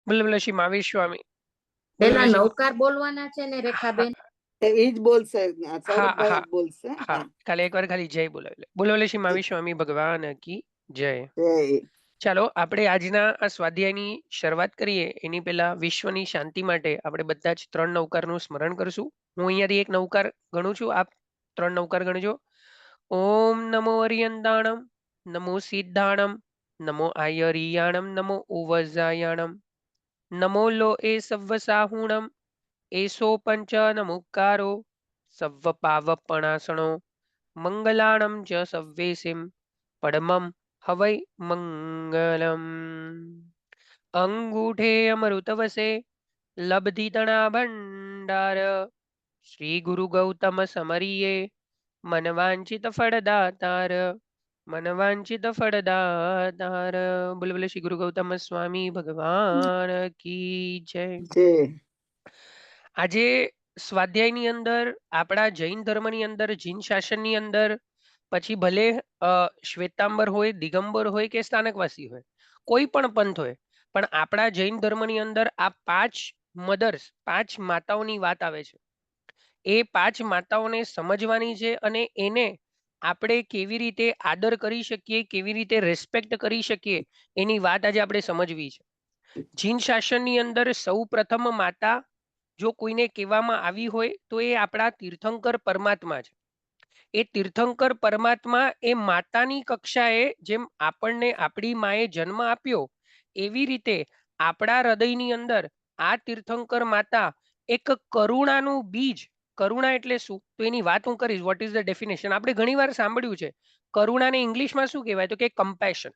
બોલો બોલો શ્રી મહાવીર સ્વામી. બોલો પેલા બોલો શ્રી નૌકાર બોલવાના છે ને હા રેખાબેન? એ જ બોલશે, હા સૌરભભાઈ હા જ બોલશે. હા હા, ખાલી એકવાર ખાલી જય બોલાવી લે. બોલો બોલો શ્રી મહાવીર સ્વામી ભગવાન કી જય. જય. ચાલો આપણે આજના આ સ્વાધ્યાયની શરૂઆત કરીએ એની પહેલા વિશ્વની શાંતિ માટે આપણે બધા જ 3 નવકારનું સ્મરણ કરશું. હું અહીંયાથી એક નવકાર ગણું છું, આપ 3 નવકાર ગણજો. ઓમ નમો અરિયંદાણમ, નમો સિદ્ધાણમ, નમો આયરિયાણમ, નમો ઉવજાયાણમ, નમો લો એ સવ્વસાહુણમ, એસો પંચ નમુકારો સવ્વ પાવપણાસણો મંગલાણમ ચ સવ્વેસિમ પડમમ હવૈ મંગલમ. અંગૂઠે અમૃતવસે લબ્ધિતણા ભંડાર શ્રી ગુરુ ગૌતમ સમરિયે મનવાંચિત ફળદાતાર મનવાંચિત ફળદાતાર. બોલો બોલો શ્રી ગુરુ ગૌતમ સ્વામી ભગવાન કી જય. જય. આજે સ્વાધ્યાયની અંદર આપણા જૈન ધર્મની અંદર જીન શાસનની અંદર પછી ભલે શ્વેતાંબર હોય, દિગંબર હોય કે સ્થાનકવાસી હોય, કોઈ પણ પંથ હોય, પણ આપણા જૈન ધર્મની અંદર આ 5 મધર્સ, 5 માતાઓની વાત આવે છે. એ 5 માતાઓને સમજવાની છે અને એને આપણે કેવી રીતે આદર કરી શકીએ, કેવી રીતે રેસ્પેક્ટ કરી શકીએ, એની વાત આજે આપણે સમજવી છે. જીન શાસનની અંદર સૌ પ્રથમ માતા જો કોઈને કહેવામાં આવી હોય તો એ આપણા તીર્થંકર પરમાત્મા છે. એ તીર્થંકર પરમાત્મા એ માતાની કક્ષાએ, જેમ આપણને આપણી માએ જન્મ આપ્યો એવી રીતે આપણા હૃદયની અંદર આ તીર્થંકર માતા એક કરુણાનું બીજ. કરુણા એટલે શું, તો એની વાત હું કરીશ. Vote is the definition? આપણે ઘણીવાર સાંભળ્યું છે કરુણાને ઇંગ્લિશમાં શું કહેવાય, તો કે કમ્પેશન.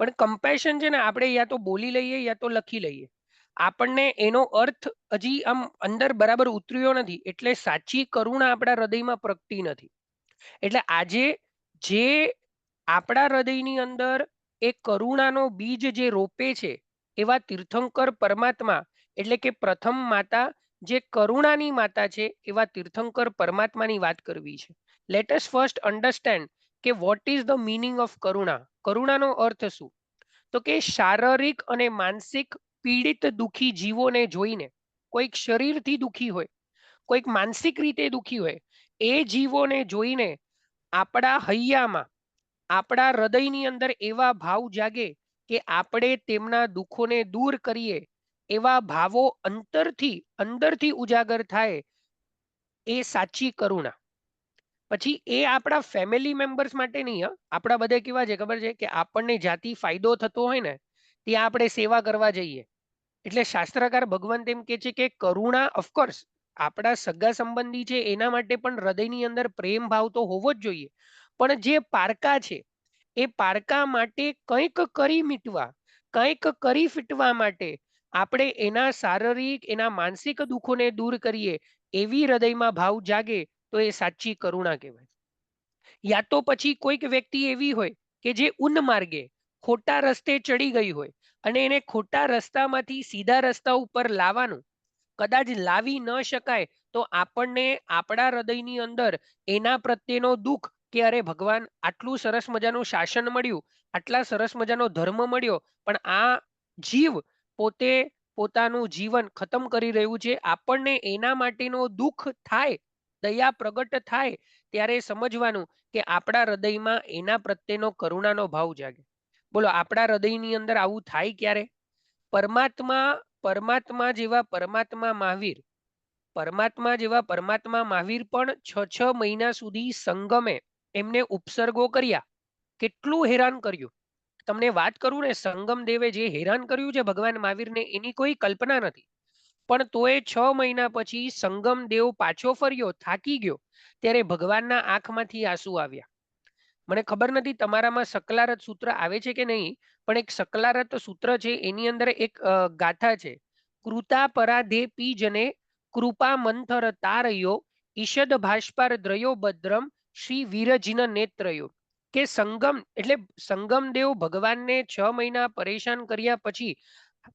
પણ કમ્પેશન છે ને આપણે યા તો બોલી લઈએ યા તો લખી લઈએ, આપણને એનો અર્થ હજી આમ અંદર બરાબર ઉતર્યો નથી, એટલે સાચી કરુણા આપણા હૃદયમાં પ્રગટી નથી. એટલે આજે જે આપણા હૃદયની અંદર એ કરુણાનો બીજ જે રોપે છે એવા તીર્થંકર પરમાત્મા, એટલે કે પ્રથમ માતા જે કરુણાની માતા છે, એવા તીર્થંકર પરમાત્માની વાત કરવી છે. લેટ અસ ફર્સ્ટ અન્ડરસ્ટેન્ડ કે what is the meaning of કરુણા. કરુણાનો અર્થ શું? તો કે શારીરિક અને માનસિક પીડિત દુઃખી જીવોને જોઈને, કોઈક શરીરથી દુઃખી હોય, કોઈક માનસિક રીતે દુઃખી હોય, એ જીવોને જોઈને આપણા હૈયામાં, આપણા હૃદયની અંદર એવા ભાવ જાગે કે આપણે તેમના દુઃખોને દૂર કરીએ, એવા ભાવો અંદરથી ઉજાગર થાય, એ સાચી કરુણા. પછી એ આપણા ફેમિલી મેમ્બર્સ માટે નહીં. આપણા બધા કેવા છે ખબર છે કે આપણને જાતિ ફાયદો થતો હોય ને ત્યાં આપણે સેવા કરવા જઈએ. એટલે શાસ્ત્રકાર ભગવાન તેમ કે છે કે કરુણા ઓફકોર્સ આપણા સગા સંબંધી છે એના માટે પણ હૃદયની અંદર પ્રેમ ભાવ તો હોવો જ જોઈએ, પણ જે પારકા છે એ પારકા માટે કંઈક કરી મીટવા, કંઈક કરી ફીટવા માટે આપણે એના શારીરિક, એના માનસિક દુઃખોને દૂર કરીએ, એવી હૃદયમાં ભાવ જાગે, તો એ સાચી કરુણા કહેવાય. યા તો પછી કોઈક વ્યક્તિ એવી હોય કે જે ઉન્માર્ગે ખોટા રસ્તે ચડી ગઈ હોય અને એને ખોટા રસ્તામાંથી સીધા રસ્તા ઉપર લાવવાનું કદાચ લાવી ન શકાય, તો આપણને આપણા હૃદયની અંદર એના પ્રત્યેનો દુઃખ કે અરે ભગવાન આટલું સરસ મજાનું શાસન મળ્યું, આટલા સરસ મજાનો ધર્મ મળ્યો, પણ આ જીવ પોતે પોતાનું જીવન ખતમ કરી રહ્યું છે, આપણને એના માટેનો દુઃખ થાય, દયા પ્રગટ થાય, ત્યારે સમજવાનું કે આપણા હૃદયમાં એના પ્રત્યેનો કરુણાનો ભાવ જાગે. બોલો આપણા હૃદયની અંદર આવું થાય ક્યારે? પરમાત્મા પરમાત્મા જેવા પરમાત્મા મહાવીર, પરમાત્મા જેવા પરમાત્મા મહાવીર પણ 6 મહિના સુધી સંગમે એમને ઉપસર્ગો કર્યા. કેટલું હેરાન કર્યું! તમને વાત કરું ને, સંગમ દેવે જે હેરાન કર્યું છે ભગવાન મહાવીરને, એની કોઈ કલ્પના નથી. પણ તોય 6 મહિના પછી સંગમ દેવ પાછો ફર્યો, થાકી ગયો, ત્યારે ભગવાનના આંખમાંથી આંસુ આવ્યા. મને ખબર નથી તમારામાં સકલારત સૂત્ર આવે છે કે નહીં, પણ એક સકલારત સૂત્ર છે એની અંદર એક ગાથા છે. કૃતા પરાધે પીજને કૃપા મંથર તારયો ઈષદ ભાષ્પાર દ્રયો ભદ્રમ શ્રી વીરજીન નેત્રયો. કે સંગમ એટલે સંગમ દેવ ભગવાનને 6 મહિના પરેશાન કર્યા પછી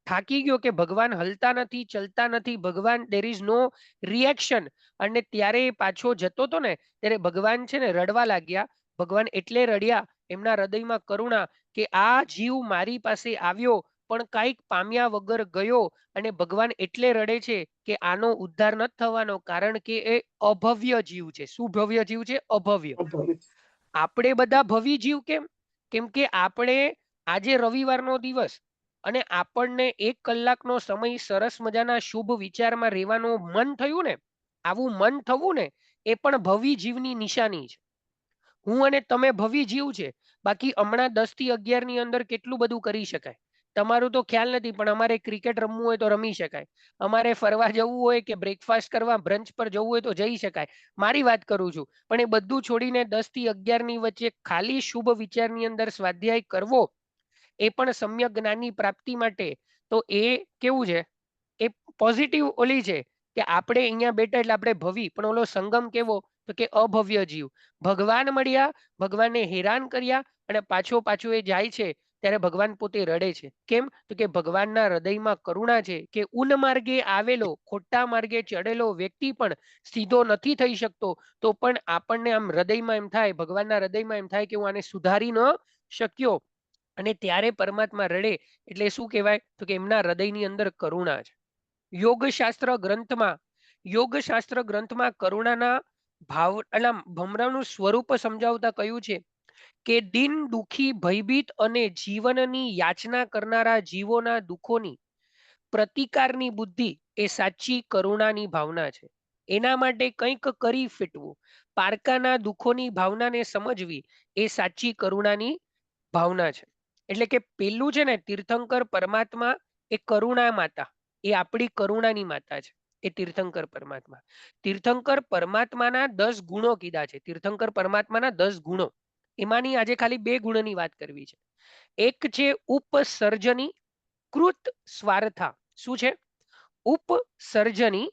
થાકી ગયો કે ભગવાન હલતા નથી, ચલતા નથી, ભગવાન દેર ઇઝ નો રિએક્શન. અને ત્યારે પાછો જતો હતો ને ત્યારે ભગવાન છે ને રડવા લાગ્યા. ભગવાન એટલે રડ્યા, એમના હૃદયમાં કરુણા કે આ જીવ મારી પાસે આવ્યો પણ કાંઈક પામ્યા વગર ગયો અને ભગવાન એટલે રડે છે કે આનો ઉદ્ધાર નથી થવાનો, કારણ કે એ અભવ્ય જીવ છે. શું ભવ્ય જીવ છે? અભવ્ય. અભાવી. આપણે બધા ભવી જીવ કેમ? કેમ કે આપણે આજે રવિવારનો દિવસ અને આપણને 1 કલાકનો સમય સરસ મજાના શુભ વિચારમાં રહેવાનું મન થયું ને, આવું મન થવું ને, એ પણ ભવી જીવની નિશાની છે. હું અને તમે ભવી જીવ છે. બાકી હમણાં 10 થી 11 ની અંદર કેટલું બધું કરી શકાય. તમારું તો ખ્યાલ નથી, પણ અમારે ક્રિકેટ રમવું હોય તો રમી શકાય. અમારે ફરવા જવું હોય કે બ્રેકફાસ્ટ કરવા બ્રંચ પર જવું હોય તો જઈ શકાય. મારી વાત કરું છું. પણ એ બધું છોડીને 10 થી 11 ની વચ્ચે ખાલી શુભ વિચારની અંદર સ્વાધ્યાય કરવો, એ પણ સમ્યક જ્ઞાનની પ્રાપ્તિ માટે, તો એ કેવું છે? એ પોઝિટિવ ઓલી છે કે આપણે અહીંયા બેઠા એટલે આપણે ભવી, પણ ઓલો સંગમ કેવો? તો કે અભવ્ય જીવ. ભગવાન મળ્યા, ભગવાનને હેરાન કર્યા અને પાછો પાછો એ જાય છે ત્યારે ભગવાન પોતે રડે છે. કેમ? તો કે ભગવાનના હૃદયમાં કરુણા છે કે ઉન માર્ગે આવેલો, ખોટા માર્ગે ચડેલો વ્યક્તિ પણ સીધો નથી થઈ શકતો, તો પણ આપણને આમ હૃદયમાં એમ થાય, ભગવાનના હૃદયમાં એમ થાય કે હું આને સુધારી ન શક્યો. અને ત્યારે પરમાત્મા રડે એટલે શું કહેવાય? તો કે એમના હૃદયની અંદર કરુણા છે. યોગશાસ્ત્ર ગ્રંથમાં કરુણાના ભાવ એટલે ભમરાનું સ્વરૂપ સમજાવતા કહ્યું છે કે દિન દુખી ભયભીત અને જીવનની યાચના કરનારા જીવોના દુઃખોની પ્રતિકારની બુદ્ધિ એ સાચી કરુણાની ભાવના છે. એના માટે કંઈક કરી ફીટવું, પારકાના દુઃખોની ભાવનાને સમજવી, એ સાચી કરુણાની ભાવના છે. એટલે કે પેલું છે ને, તીર્થંકર પરમાત્મા એ કરુણા માતા, એ આપણી કરુણાની માતા છે. એ તીર્થંકર પરમાત્મા. તીર્થંકર પરમાત્માના 10 ગુણો કીધા છે. તીર્થંકર પરમાત્માના 10 ગુણો. એમાંની આજે ખાલી 2 ગુણોની વાત કરવી છે. એક છે ઉપસર્જની કૃત સ્વાર્થા. શું છે? ઉપસર્જની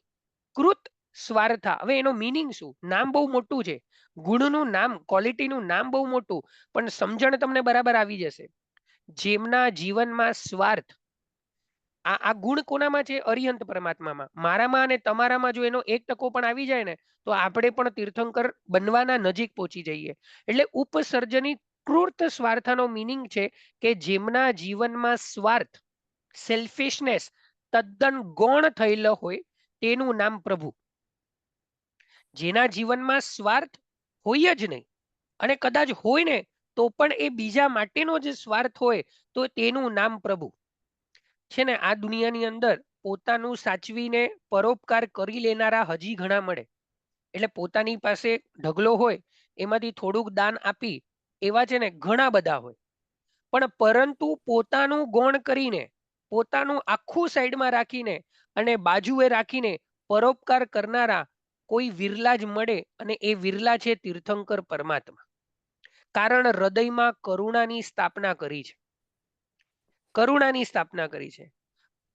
કૃત સ્વાર્થા. હવે એનો મીનિંગ શું? નામ બહુ મોટું છે. ગુણનું નામ, ક્વોલિટીનું નામ બહુ મોટું, પણ સમજણ તમને બરાબર આવી જશે. જેમના જીવનમાં સ્વાર્થ, આ ગુણ કોનામાં છે? અરિહંત પરમાત્મામાં. મારામાં અને તમારામાં જો એનો 1% પણ આવી જાય ને, તો આપણે પણ તીર્થંકર બનવાના નજીક પહોંચી જઈએ. એટલે ઉપસર્જની કૃત સ્વાર્થનો મીનિંગ છે કે જેમના જીવનમાં સ્વાર્થ, સેલ્ફિશનેસ તદ્દન ગૌણ થયેલો હોય, તેનું નામ પ્રભુ. જેના જીવનમાં સ્વાર્થ હોય જ નહીં, અને કદાચ હોય ને તો પણ એ બીજા માટેનો જે સ્વાર્થ હોય, તો તેનું નામ પ્રભુ છે. ને આ દુનિયાની અંદર પોતાનું સાચવીને પરોપકાર કરી લેનારા હજી ઘણા મળે. એટલે પોતાની પાસે ઢગલો હોય, એમાંથી થોડુંક દાન આપી, એવા છે ને ઘણા બધા હોય. પણ પરંતુ પોતાનું ગૌણ કરીને, પોતાનું આખું સાઈડમાં રાખીને અને બાજુએ રાખીને પરોપકાર કરનારા કોઈ વિરલા જ મળે, અને એ વિરલા છે તીર્થંકર પરમાત્મા. કારણ હૃદયમાં કરુણાની સ્થાપના કરી છે. કરુણાની સ્થાપના કરી છે.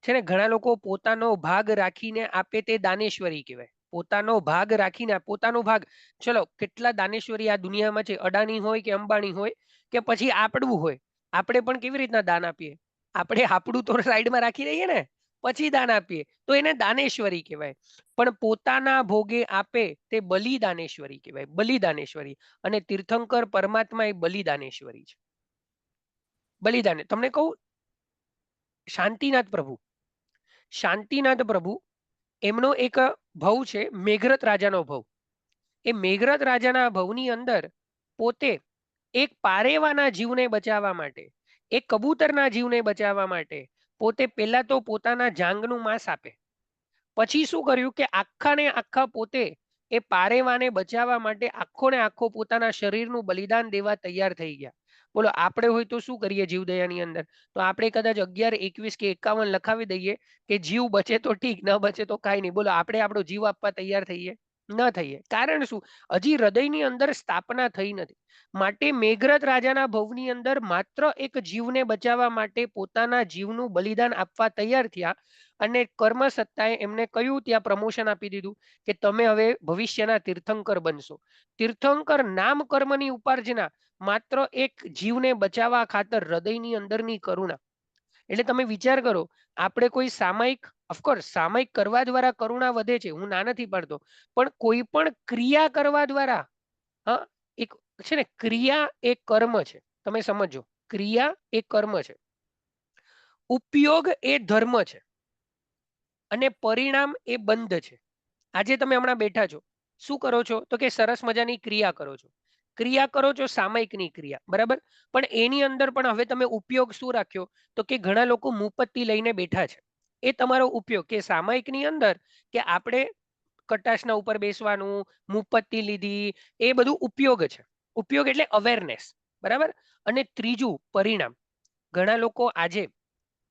છે ને ઘણા લોકો પોતાનો ભાગ રાખીને આપે તે દાનેશ્વરી કહેવાય. પોતાનો ભાગ રાખીને, પોતાનો ભાગ, ચલો કેટલા દાનેશ્વરી આ દુનિયામાં છે, અડાણી હોય કે અંબાણી હોય કે પછી આપણું હોય, આપણે પણ કેવી રીતના દાન આપીએ? આપણે આપણું તો સાઈડમાં રાખી દઈએ ને, પછી દાન આપીએ, તો એને દાનેશ્વરી કહેવાય. પણ પોતાના ભોગે આપે તે બલિદાનેશ્વરી કહેવાય, બલિદાનેશ્વરી. અને તીર્થંકર પરમાત્મા એ બલિદાનેશ્વરી છે. બલિદાન તમને કહું, શાંતિનાથ પ્રભુ, શાંતિનાથ પ્રભુ, એમનો એક ભવ છે મેઘરથ રાજાનો ભવ. એ મેઘરથ રાજાના ભવની અંદર પોતે એક પારેવાના જીવને બચાવવા માટે, એક કબૂતરના જીવને બચાવવા માટે પોતે પહેલા તો પોતાના જાંગનું માંસ આપે. પછી શું કર્યું કે આખા ને આખા પોતે એ પારેવાને બચાવવા માટે આખો ને આખો પોતાના શરીરનું બલિદાન દેવા તૈયાર થઈ ગયા. બોલો આપણે હોય તો શું કરીએ જીવદયાની અંદર? તો આપણે કદાચ 11, 21 કે 51 લખાવી દઈએ કે જીવ બચે તો ઠીક, ન બચે તો કાંઈ નહીં. બોલો આપણે આપણો જીવ આપવા તૈયાર થઈએ? ન થઈએ. કારણ શું? હજી હૃદયની અંદર સ્થાપના થઈ નથી. માટે મેઘરથ રાજાના ભવની અંદર માત્ર એક જીવને બચાવવા માટે પોતાના જીવનું બલિદાન આપવા તૈયાર થયા. અને કર્મ સત્તાએ એમને કયું ત્યાં પ્રમોશન આપી દીધું કે તમે હવે ભવિષ્યના તીર્થંકર બનશો. તીર્થંકર નામ કર્મની ઉપાર્જના માત્ર એક જીવને બચાવવા ખાતર, હૃદયની અંદરની કરુણા. એટલે તમે વિચાર કરો, આપણે કોઈ સામાયિક, ઓફકોર્સ સામાયિક કરવા દ્વારા કરુણા વધે છે, હું ના નથી પાડતો, પણ કોઈ પણ ક્રિયા કરવા દ્વારા, હા, એક છે ને, ક્રિયા એ કર્મ છે. તમે સમજો, ક્રિયા એ કર્મ છે. ઉપયોગ એ ધર્મ છે અને પરિણામ એ બંધ છે. આજે તમે હમણાં બેઠા છો, શું કરો છો? તો કે સરસ મજાની ક્રિયા કરો છો. ક્રિયા કરો છો સામયિકની ક્રિયા, બરાબર? પણ એની અંદર પણ હવે તમે ઉપયોગ શું રાખ્યો? તો કે ઘણા લોકો મુપત્તિ લઈને બેઠા છે. એ તમારો ઉપયોગ કે સામયિકની અંદર કે આપણે કટાશના ઉપર બેસવાનું, મુપત્તિ લીધી, એ બધું ઉપયોગ છે. ઉપયોગ એટલે અવેરનેસ, બરાબર? અને ત્રીજું પરિણામ. ઘણા લોકો આજે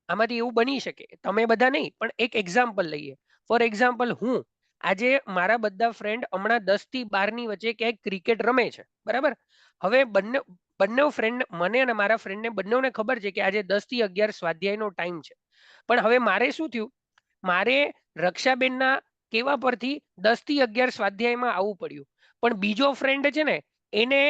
આમાંથી એવું બની શકે, તમે બધા નહીં, પણ એક એક્ઝામ્પલ લઈએ. ફોર એક્ઝામ્પલ, હું આજે મારા બધા ફ્રેન્ડ હમણાં 10 થી 12 ની વચ્ચે ક્યાંક ક્રિકેટ રમે છે, બરાબર? હવે બંને ફ્રેન્ડ, મને અને મારા ફ્રેન્ડને બંનેને ખબર છે કે આજે 10 થી 11 સ્વાધ્યાયનો ટાઈમ છે. પણ હવે મારે શું થયું? મારે રક્ષાબેનના કેવા પરથી 10 થી 11 સ્વાધ્યાયમાં આવવું પડ્યું. પણ બીજો ફ્રેન્ડ છે ને, એને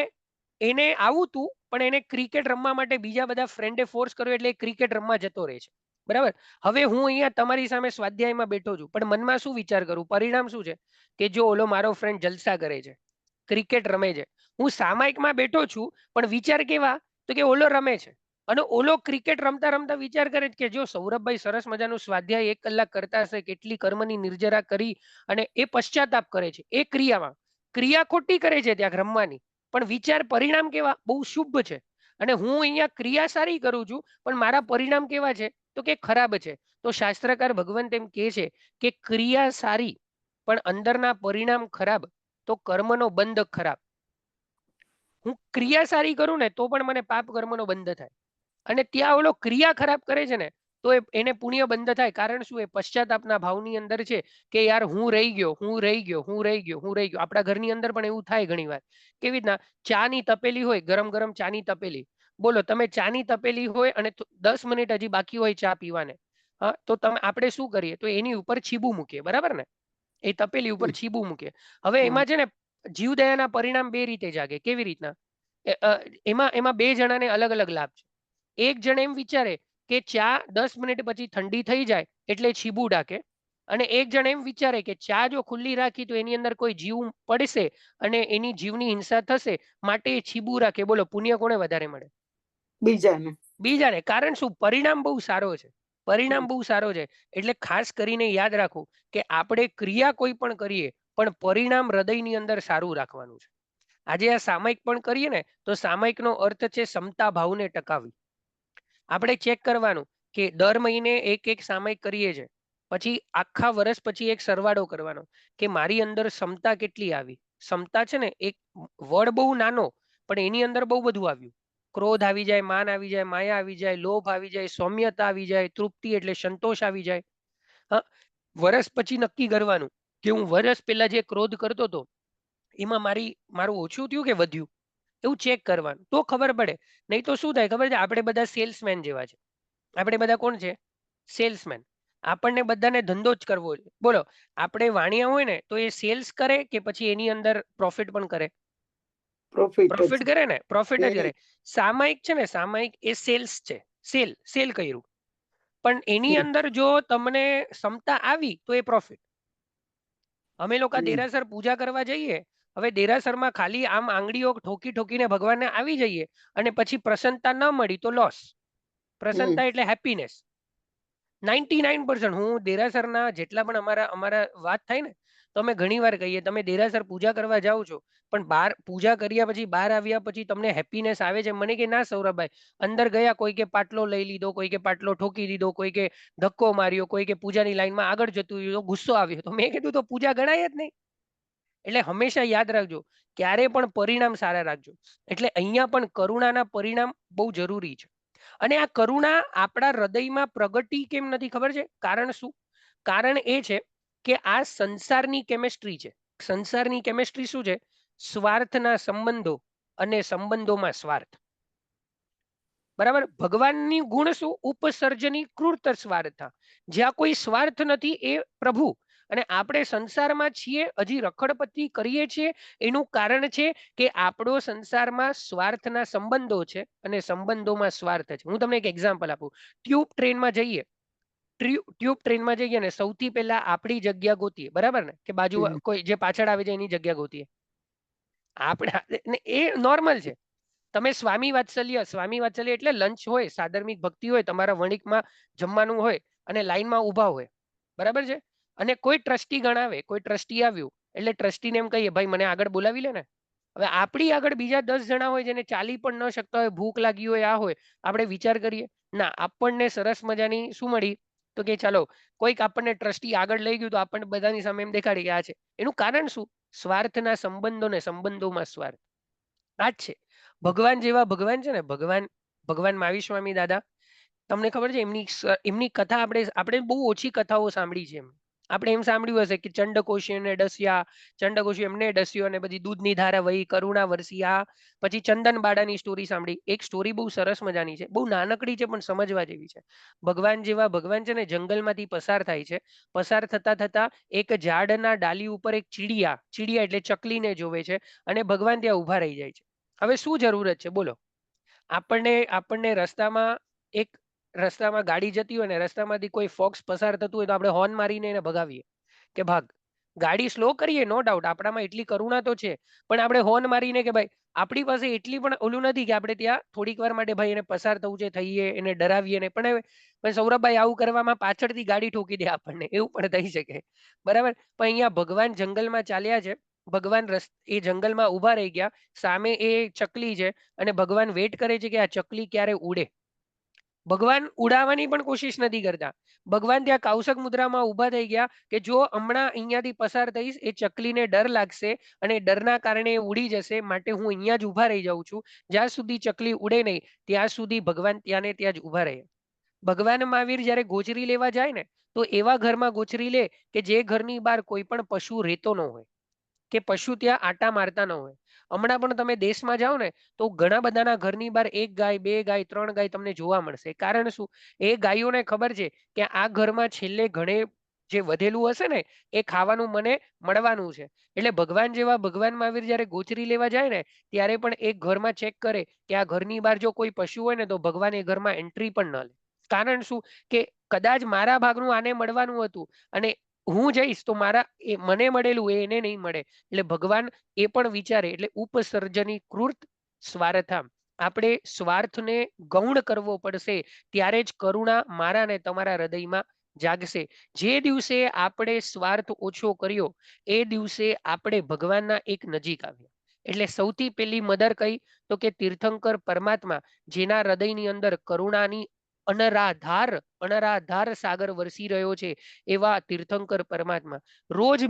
એને આવું તું, પણ એને ક્રિકેટ રમવા માટે બીજા બધા ફ્રેન્ડે ફોર્સ કર્યો એટલે એ ક્રિકેટ રમવા જતો રહે છે, બરાબર? હવે હું અહીંયા તમારી સામે સ્વાધ્યાયમાં બેઠો છું, પણ મનમાં શું વિચાર કરું? પરિણામ શું છે? કે જો ઓલો મારો ફ્રેન્ડ જલસા કરે છે, ક્રિકેટ રમે છે, હું સામાયિકમાં બેઠો છું, પણ વિચાર કેવા? તો કે ઓલો રમે છે અને ઓલો ક્રિકેટ રમતા રમતા વિચાર કરે છે કે જો સૌરભભાઈ સરસ મજાનું સ્વાધ્યાય 1 કલાક કરતા હશે, કેટલી કર્મની નિર્જરા કરી અને એ પશ્ચાતાપ કરે છે એ ક્રિયામાં. ક્રિયા ખોટી કરે છે ત્યાં રમવાની, પણ વિચાર પરિણામ કેવા? બહુ શુભ છે. અને હું અહીંયા ક્રિયા સારી કરું છું, પણ મારા પરિણામ કેવા છે? તો કે ખરાબ છે. તો શાસ્ત્રકાર ભગવંત એમ કહે છે કે ક્રિયા સારી પણ અંદરના પરિણામ ખરાબ, તો કર્મનો બંધ ખરાબ. હું ક્રિયા સારી કરું ને તો પણ મને પાપ કર્મનો બંધ થાય, અને ત્યાં ઓલો ક્રિયા ખરાબ કરે છે ને તો એને પુણ્ય બંધ થાય. કારણ શું? એ પશ્ચાતાપના ભાવની અંદર છે કે યાર હું રહી ગયો, હું રહી ગયો, હું રહી ગયો, હું રહી ગયો. આપણા ઘરની અંદર પણ એવું થાય ઘણી વાર. કેવી રીતના? ચાની તપેલી હોય, ગરમ ગરમ ચાની તપેલી, બોલો તમે ચાની તપેલી હોય અને 10 મિનિટ હજી બાકી હોય ચા પીવાને, હા, તો તમે આપણે શું કરીએ? તો એની ઉપર છીબું મૂકીએ, બરાબર ને? એ તપેલી ઉપર છીબું મૂકીએ. હવે એમાં છે ને જીવદયાના પરિણામ બે રીતે જાગે. કેવી રીતના? એમાં એમાં બે જણાને અલગ અલગ લાભ છે. એક જણ એમ વિચારે કે ચા 10 મિનિટ પછી ઠંડી થઈ જાય એટલે છીબું ડાકે, અને એક જણ એમ વિચારે કે ચા જો ખુલ્લી રાખી તો એની અંદર કોઈ જીવ પડશે અને એની જીવની હિંસા થશે, માટે એ છીબું રાખે. બોલો પુણ્ય કોને વધારે મળે? બીજાને. બીજાને. કારણ શું? પરિણામ બહુ સારો છે. પરિણામ બહુ સારો છે. એટલે ખાસ કરીને યાદ રાખો કે આપણે ક્રિયા કોઈ પણ કરીએ, પણ પરિણામ હૃદયની અંદર સારું રાખવાનું છે. આજે આ સામયિક પણ કરીએ ને, તો સામયિકનો અર્થ છે ક્ષમતા ભાવને ટકાવી. આપણે ચેક કરવાનું કે દર મહિને એક એક સામયિક કરીએ છીએ, પછી આખા વર્ષ પછી એક સરવાળો કરવાનો કે મારી અંદર ક્ષમતા કેટલી આવી. ક્ષમતા છે ને, એક વડ બહુ નાનો, પણ એની અંદર બહુ બધું આવ્યું. ક્રોધ આવી જાય, માન આવી જાય, માયા આવી જાય, લોભ આવી જાય, સૌમ્યતા આવી જાય, તૃપ્તિ એટલે સંતોષ આવી જાય. હા, વર્ષ પછી નક્કી કરવાનું કે હું વર્ષ પહેલા જે ક્રોધ કરતો હતો એમાં મારું ઓછું થયું કે વધ્યું, એવું ચેક કરવાનું. તો ખબર પડે. નહીં તો શું થાય ખબર છે? આપણે બધા સેલ્સમેન જેવા છે. આપણે બધા કોણ છે? સેલ્સમેન. આપણને બધાને ધંધો જ કરવો છે. બોલો આપણે વાણિયા હોય ને તો એ સેલ્સ કરે કે પછી એની અંદર પ્રોફિટ પણ કરે? પ્રોફિટ પ્રોફિટ જ. કરે ને, પ્રોફિટ જ હમ કરે. સામાયિક છે ને, સામાયિક એ સેલ્સ છે. સેલ સેલ કર્યું, પણ એની હમ અંદર જો તમને ક્ષમતા આવી તો એ પ્રોફિટ. અમે લોકો હમ દેરાસર પૂજા કરવા જઈએ, હવે દેરાસરમાં ખાલી આમ આંગળીઓ ઠોકી ઠોકીને ભગવાનને આવી જઈએ અને પછી પ્રસન્નતા ન મળી તો લોસ. હમ પ્રસન્નતા એટલે હેપીનેસ. 99% હું દેરાસરના જેટલા પણ અમારા અમારા વાત થાય ને, તો અમે ઘણી વાર કહીએ તમે દેરાસર પૂજા કરવા જાઓ છો, પણ બહાર પૂજા કર્યા પછી બહાર આવ્યા પછી તમને હેપીનેસ આવે છે? મને કે ના સૌરભભાઈ, અંદર ગયા કોઈ કે પાટલો લઈ લીધો, કોઈ કે પાટલો ઠોકી દીધો, કોઈ કે ધક્કો માર્યો, કોઈ કે પૂજાની લાઈનમાં આગળ જતું રહ્યું, ગુસ્સો આવ્યો. તો મેં કીધું તો પૂજા ગણાય જ નહીં. એટલે હંમેશા યાદ રાખજો, ક્યારે પણ પરિણામ સારા રાખજો. એટલે અહીંયા પણ કરુણાના પરિણામ બહુ જરૂરી છે. અને આ કરુણા આપણા હૃદયમાં પ્રગટી કેમ નથી ખબર છે? કારણ શું? કારણ એ છે કે આ સંસારની કેમેસ્ટ્રી છે. સંસારની કેમેસ્ટ્રી શું છે? સ્વાર્થના સંબંધો અને સંબંધોમાં સ્વાર્થ. બરાબર? ભગવાનની ગુણ શું? ઉપસર્જની ક્રૂરત સ્વાર્થા. જ્યાં કોઈ સ્વાર્થ નથી એ પ્રભુ. અને આપણે સંસારમાં છીએ, હજી રખડપટ્ટી કરીએ છીએ. એનું કારણ છે કે આપણો સંસારમાં સ્વાર્થના સંબંધો છે અને સંબંધોમાં સ્વાર્થ છે. હું તમને એક એક્ઝામ્પલ આપું. ટ્યુબ ટ્રેનમાં જઈએ, ટ્યુબ ટ્રેનમાં જઈએ ને સૌથી પહેલા આપણી જગ્યા ગોતીએ, બરાબર ને? કે બાજુ હમ કોઈ જે પાછળ આવે છે એની જગ્યા ગોતીએ. આપણે એ નોર્મલ છે. તમે સ્વામી વાત્સલ્ય એટલે લંચ હોય, સાધર્મિક ભક્તિ હોય, તમારા વણિકમાં જમવાનું હોય અને લાઈનમાં ઊભા હોય, બરાબર છે. અને કોઈ ટ્રસ્ટી ગણાવે, કોઈ ટ્રસ્ટી આવ્યું એટલે ટ્રસ્ટીને એમ કહીએ ભાઈ મને આગળ બોલાવી લે ને. હવે આપણી આગળ બીજા 10 જણા હોય જેને ચાલી પણ ન શકતા હોય, ભૂખ લાગી હોય, આ હોય, આપણે વિચાર કરીએ ના આપણને સરસ મજાની શું મળી તો કે ચાલો કોઈક આપણને ટ્રસ્ટી આગળ લઈ ગયું તો આપણને બધાની સામે એમ દેખાડી કે આ છે. એનું કારણ શું? સ્વાર્થના સંબંધોને સંબંધોમાં સ્વાર્થ. આ જ છે ભગવાન જેવા ભગવાન છે ને, ભગવાન મહાવીર સ્વામી દાદા, તમને ખબર છે એમની કથા આપણે બહુ ઓછી કથાઓ સાંભળી છે. આપણે એમ સાંભળ્યું હશે કે ચંડકોશીને ડસ્યા, ચંડકોશી એમને ડસ્યો અને પછી દૂધની ધારા વહી, કરુણા વરસી, આ પછી ચંદન બાડાની સ્ટોરી સાંભળી. એક સ્ટોરી બહુ સરસ મજાની છે, બહુ નાનકડી છે પણ સમજવા જેવી છે. ભગવાન જેવા ભગવાન છે ને જંગલમાંથી પસાર થાય છે. પસાર થતા થતા એક ઝાડના ડાલી ઉપર એક ચીડિયા એટલે ચકલીને જોવે છે અને ભગવાન ત્યાં ઊભા રહી જાય છે. હવે શું જરૂરત છે બોલો? આપણને રસ્તામાં ગાડી જતી હોય ને રસ્તામાંથી કોઈ ફોક્સ પસાર થતું હોય તો આપણે હોર્ન મારીને એને ભગાવીએ કે ભાગ. ગાડી સ્લો કરીએ નો ડાઉટ, આપણામાં એટલી કરુણા તો છે, પણ આપણે હોર્ન મારીને કે ભાઈ આપણી પાસે એટલી પણ ઓલું નથી કે આપણે ત્યાં થોડીક વાર માટે ભાઈ એને પસાર થવું છે થઈએ, એને ડરાવીએ ને. પણ સૌરભભાઈ આવું કરવામાં પાછળથી ગાડી ઠોકી દે આપણને, એવું પણ થઈ શકે, બરાબર. પણ અહીંયા ભગવાન જંગલમાં ચાલ્યા છે, ભગવાન એ જંગલમાં ઊભા રહી ગયા, સામે એ ચકલી છે અને ભગવાન વેટ કરે છે કે આ ચકલી ક્યારે ઉડે. ભગવાન ઉડાવવાની પણ કોશિશ નથી કરતા. ભગવાન ત્યાં કૌશક મુદ્રામાં ઊભા થઈ ગયા કે જો હમણાં અહીંયાથી પસાર થઈશ એ ચકલીને ડર લાગશે અને ડરના કારણે એ ઉડી જશે, માટે હું અહીંયા જ ઊભા રહી જાઉં છું. જ્યાં સુધી ચકલી ઉડે નહીં ત્યાં સુધી ભગવાન ત્યાં ને ત્યાં જ ઊભા રહે. ભગવાન મહાવીર જ્યારે ગોચરી લેવા જાય ને તો એવા ઘરમાં ગોચરી લે કે જે ઘરની બહાર કોઈ પણ પશુ રહેતો ન હોય, કે પશુ ત્યાં આટા મારતા ન હોય. હમણાં પણ તમે દેશમાં જાઓ ને તો ઘણા બધાના ઘરની બહાર 1 ગાય, 2 ગાય, 3 ગાય તમને જોવા મળશે. કારણ શું? એ ગાયોને ખબર છે કે આ ઘરમાં છેલ્લે ઘણે જે વધેલું હશે ને એ ખાવાનું મને મળવાનું છે. એટલે ભગવાન જેવા ભગવાન મહાવીર જ્યારે ગોચરી લેવા જાય ને ત્યારે પણ એક ઘરમાં ચેક કરે કે આ ઘરની બહાર જો કોઈ પશુ હોય ને તો ભગવાન એ ઘરમાં એન્ટ્રી પણ ન લે. કારણ શું? કે કદાચ મારા ભાગનું આને મળવાનું હતું અને હું જઈશ તો મને મળેલું એને નહીં મળે. એટલે ભગવાન એ પણ વિચારે. એટલે ઉપસર્જની કૃત સ્વાર્થા. આપણે સ્વાર્થને ગૌણ કરવો પડશે ત્યારે જ કરુણા મારા ને તમારા હૃદયમાં જાગશે. જે દિવસે આપણે સ્વાર્થ ઓછો કર્યો એ દિવસે આપણે ભગવાનના એક નજીક આવ્યા. એટલે સૌથી પહેલી મદર કઈ તો કે તીર્થંકર પરમાત્મા, જેના હૃદયની અંદર કરુણાની અનરાધાર સાગર વરસી રહ્યો છે, એવા તીર્થંકર પરમાત્મા. રોજ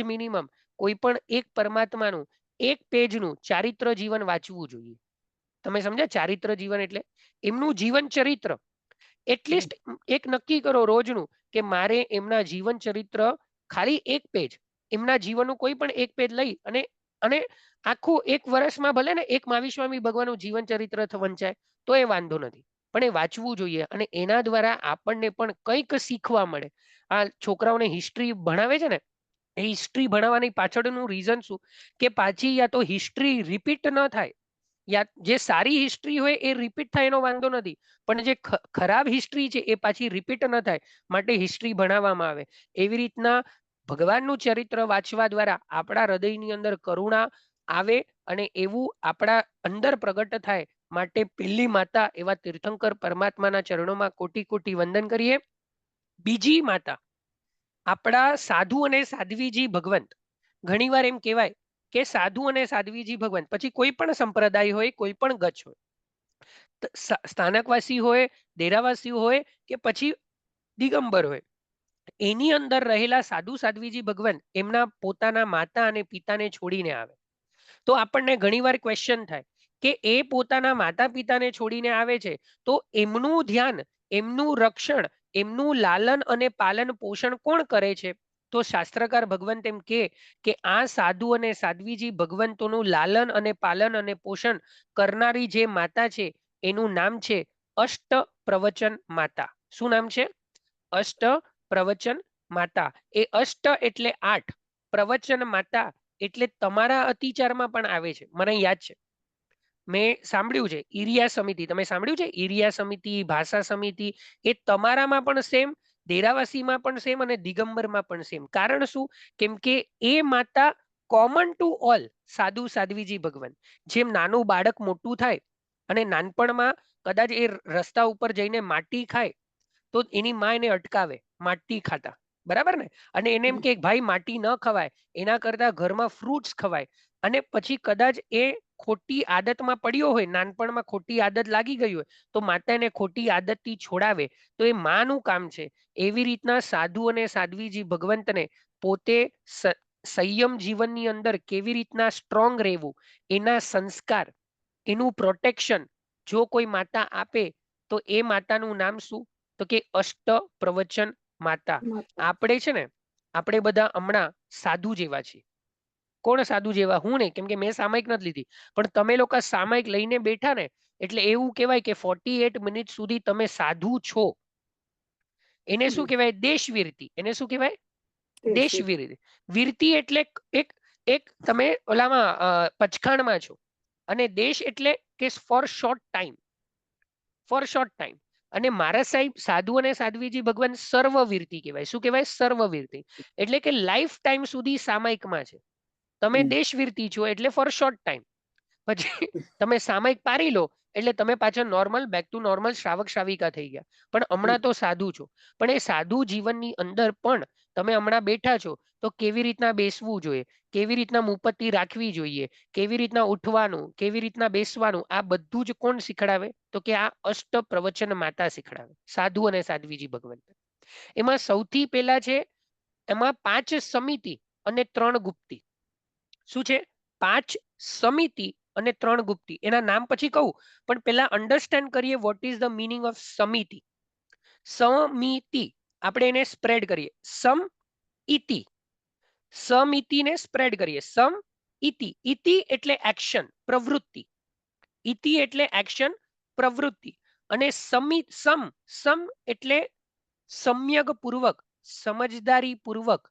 મિનિમમ કોઈ પણ એક પરમાત્માનું એક પેજનું ચારિત્ર જીવન વાંચવું જોઈએ. તમે સમજ્યા? ચારિત્ર જીવન એટલે એમનું જીવન ચરિત્ર. એટલીસ્ટ એક નક્કી કરો રોજનું કે મારે એમના જીવન ચરિત્ર ખાલી એક પેજ, એમના જીવનનું કોઈ પણ એક પેજ લઈ અને અને આખું એક વર્ષમાં ભલે ને એક મહાવીર સ્વામી ભગવાનનું જીવન ચરિત્ર વંચાય તો એ વાંધો નથી, પણ એ વાંચવું જોઈએ અને એના દ્વારા આપણને પણ કંઈક શીખવા મળે. આ છોકરાઓને હિસ્ટ્રી ભણાવે છે ને, એ હિસ્ટ્રી ભણાવવાની પાછળનું રીઝન શું? કે પાછી યા તો હિસ્ટ્રી રિપીટ ન થાય, યા જે સારી હિસ્ટ્રી હોય એ રિપીટ થાય એનો વાંધો નથી, પણ જે ખરાબ હિસ્ટ્રી છે એ પાછી રિપીટ ન થાય માટે હિસ્ટ્રી ભણાવવામાં આવે. એવી રીતના ભગવાનનું ચરિત્ર વાંચવા દ્વારા આપણા હૃદયની અંદર કરુણા આવે અને એવું આપણા અંદર પ્રગટ થાય. માટે પહેલી માતા એવા તીર્થંકર પરમાત્માના ચરણોમાં કોટી કોટી વંદન કરીએ. બીજી માતા આપણા સાધુ અને સાધ્વીજી ભગવંત. ઘણીવાર એમ કહેવાય કે સાધુ અને સાધ્વીજી ભગવંત, પછી કોઈ પણ સંપ્રદાય હોય, કોઈ પણ ગચ્છ હોય, સ્થાનકવાસી હોય, ડેરાવાસી હોય કે પછી દિગંબર હોય, એની અંદર રહેલા સાધુ સાધ્વીજી ભગવંત એમના પોતાના માતા અને પિતાને છોડીને આવે. તો આપણને ઘણીવાર ક્વેશ્ચન થાય કે એ પોતાના માતા પિતાને છોડીને આવે છે તો એમનું ધ્યાન, એમનું રક્ષણ, એમનું લાલન અને પાલન પોષણ કોણ કરે છે? તો શાસ્ત્રકાર ભગવંત એમ કે આ સાધુ અને સાધ્વીજી ભગવંતોનું લાલન અને પાલન અને પોષણ કરનારી જે માતા છે એનું નામ છે અષ્ટ પ્રવચન માતા. શું નામ છે? અષ્ટ પ્રવચન માતા. એ અષ્ટ એટલે 8, પ્રવચન માતા એટલે તમારા અતિચારમાં પણ આવે છે. મને યાદ છે, મેં સાંભળ્યું છે ઈરિયા સમિતિ, તમે સાંભળ્યું છે ઈરિયા સમિતિ, ભાષા સમિતિ, એ તમારામાં પણ સેમ, ડેરાવાસીમાં પણ સેમ અને દિગંબરમાં પણ સેમ. કારણ શું? કેમ કે એ માતા કોમન ટુ ઓલ સાધુ સાધ્વીજી ભગવાન. જેમ નાનું બાળક મોટું થાય અને નાનપણમાં કદાચ એ રસ્તા ઉપર જઈને માટી ખાય તો એની માં એને અટકાવે માટી ખાતા, બરાબર ને? અને એને એમ કે ભાઈ માટી ન ખવાય, એના કરતા ઘરમાં ફ્રૂટ્સ ખવાય. અને પછી કદાચ એ ખોટી આદતમાં પડ્યો હોય, નાનપણમાં ખોટી આદત લાગી ગઈ હોય, તો માતા એને ખોટી આદતથી છોડાવે. તો એ માનું કામ છે. એવી રીતના સાધુ અને સાધ્વીજી ભગવંતને પોતે સંયમ જીવનની અંદર કેવી રીતના સ્ટ્રોંગ રહેવું, એના સંસ્કાર, એનું પ્રોટેક્શન જો કોઈ માતા આપે તો એ માતાનું નામ શું? તો કે અષ્ટ પ્રવચન માતા. આપણે છે ને, આપણે બધા હમણાં સાધુ જેવા છીએ. કોણ સાધુ જેવા? હું નહીં, કેમ કે મેં સામાયિક નથી લીધી. પણ તમે લોકો સામાયિક લઈને બેઠા ને, એટલે એવું કહેવાય કે 48 મિનિટ સુધી તમે સાધુ છો. એને શું કહેવાય? દેશવીરતી. એને શું કહેવાય? દેશવીરતી. વીરતી એટલે એક એક તમે ઓલામાં પચખાણમાં છો. અને દેશ એટલે કે for short time, for short time. અને મારા સાહેબ સાધુ અને સાધ્વીજી ભગવાન સર્વવીરતી કહેવાય. શું કહેવાય? સર્વવીરતી. એટલે કે લાઈફ ટાઈમ સુધી સામાયિકમાં છે. તમે દેશવીરતી છો એટલે ફોર શોર્ટ ટાઈમ. પછી તમે સામાયિક પારી લો એટલે તમે પાછા નોર્મલ બેક ટુ નોર્મલ શ્રાવક શ્રાવિકા થઈ ગયા. પણ હમણાં તો સાધુ છો. પણ એ સાધુ જીવનની અંદર પણ તમે હમણાં બેઠા છો તો કેવી રીતના બેસવું જોઈએ, કેવી રીતના મુપત્તિ રાખવી જોઈએ, કેવી રીતના ઉઠવાનું, કેવી રીતના બેસવાનું, આ બધું જ કોણ શીખડાવે? તો કે આ અષ્ટ પ્રવચન માતા શીખડાવે, સાધુ અને સાધ્વીજી ભગવંત. એમાં સૌથી પહેલા છે, એમાં 5 સમિતિ અને 3 ગુપ્તી. શું છે? 5 સમિતિ અને 3 ગુપ્તી. એના નામ પછી કહું, પણ પહેલા અન્ડરસ્ટેન્ડ કરીએ vote is the meaning of સમિતિ. સમિતિ આપણે એને સ્પ્રેડ કરીએ. સમ ઇતિ, સમિતિને સ્પ્રેડ કરીએ. સમ ઇતિ. ઇતિ એટલે એક્શન, પ્રવૃત્તિ. ઇતિ એટલે એક્શન, પ્રવૃત્તિ. અને સમ એટલે સમ્યક પૂર્વક, સમજદારી પૂર્વક,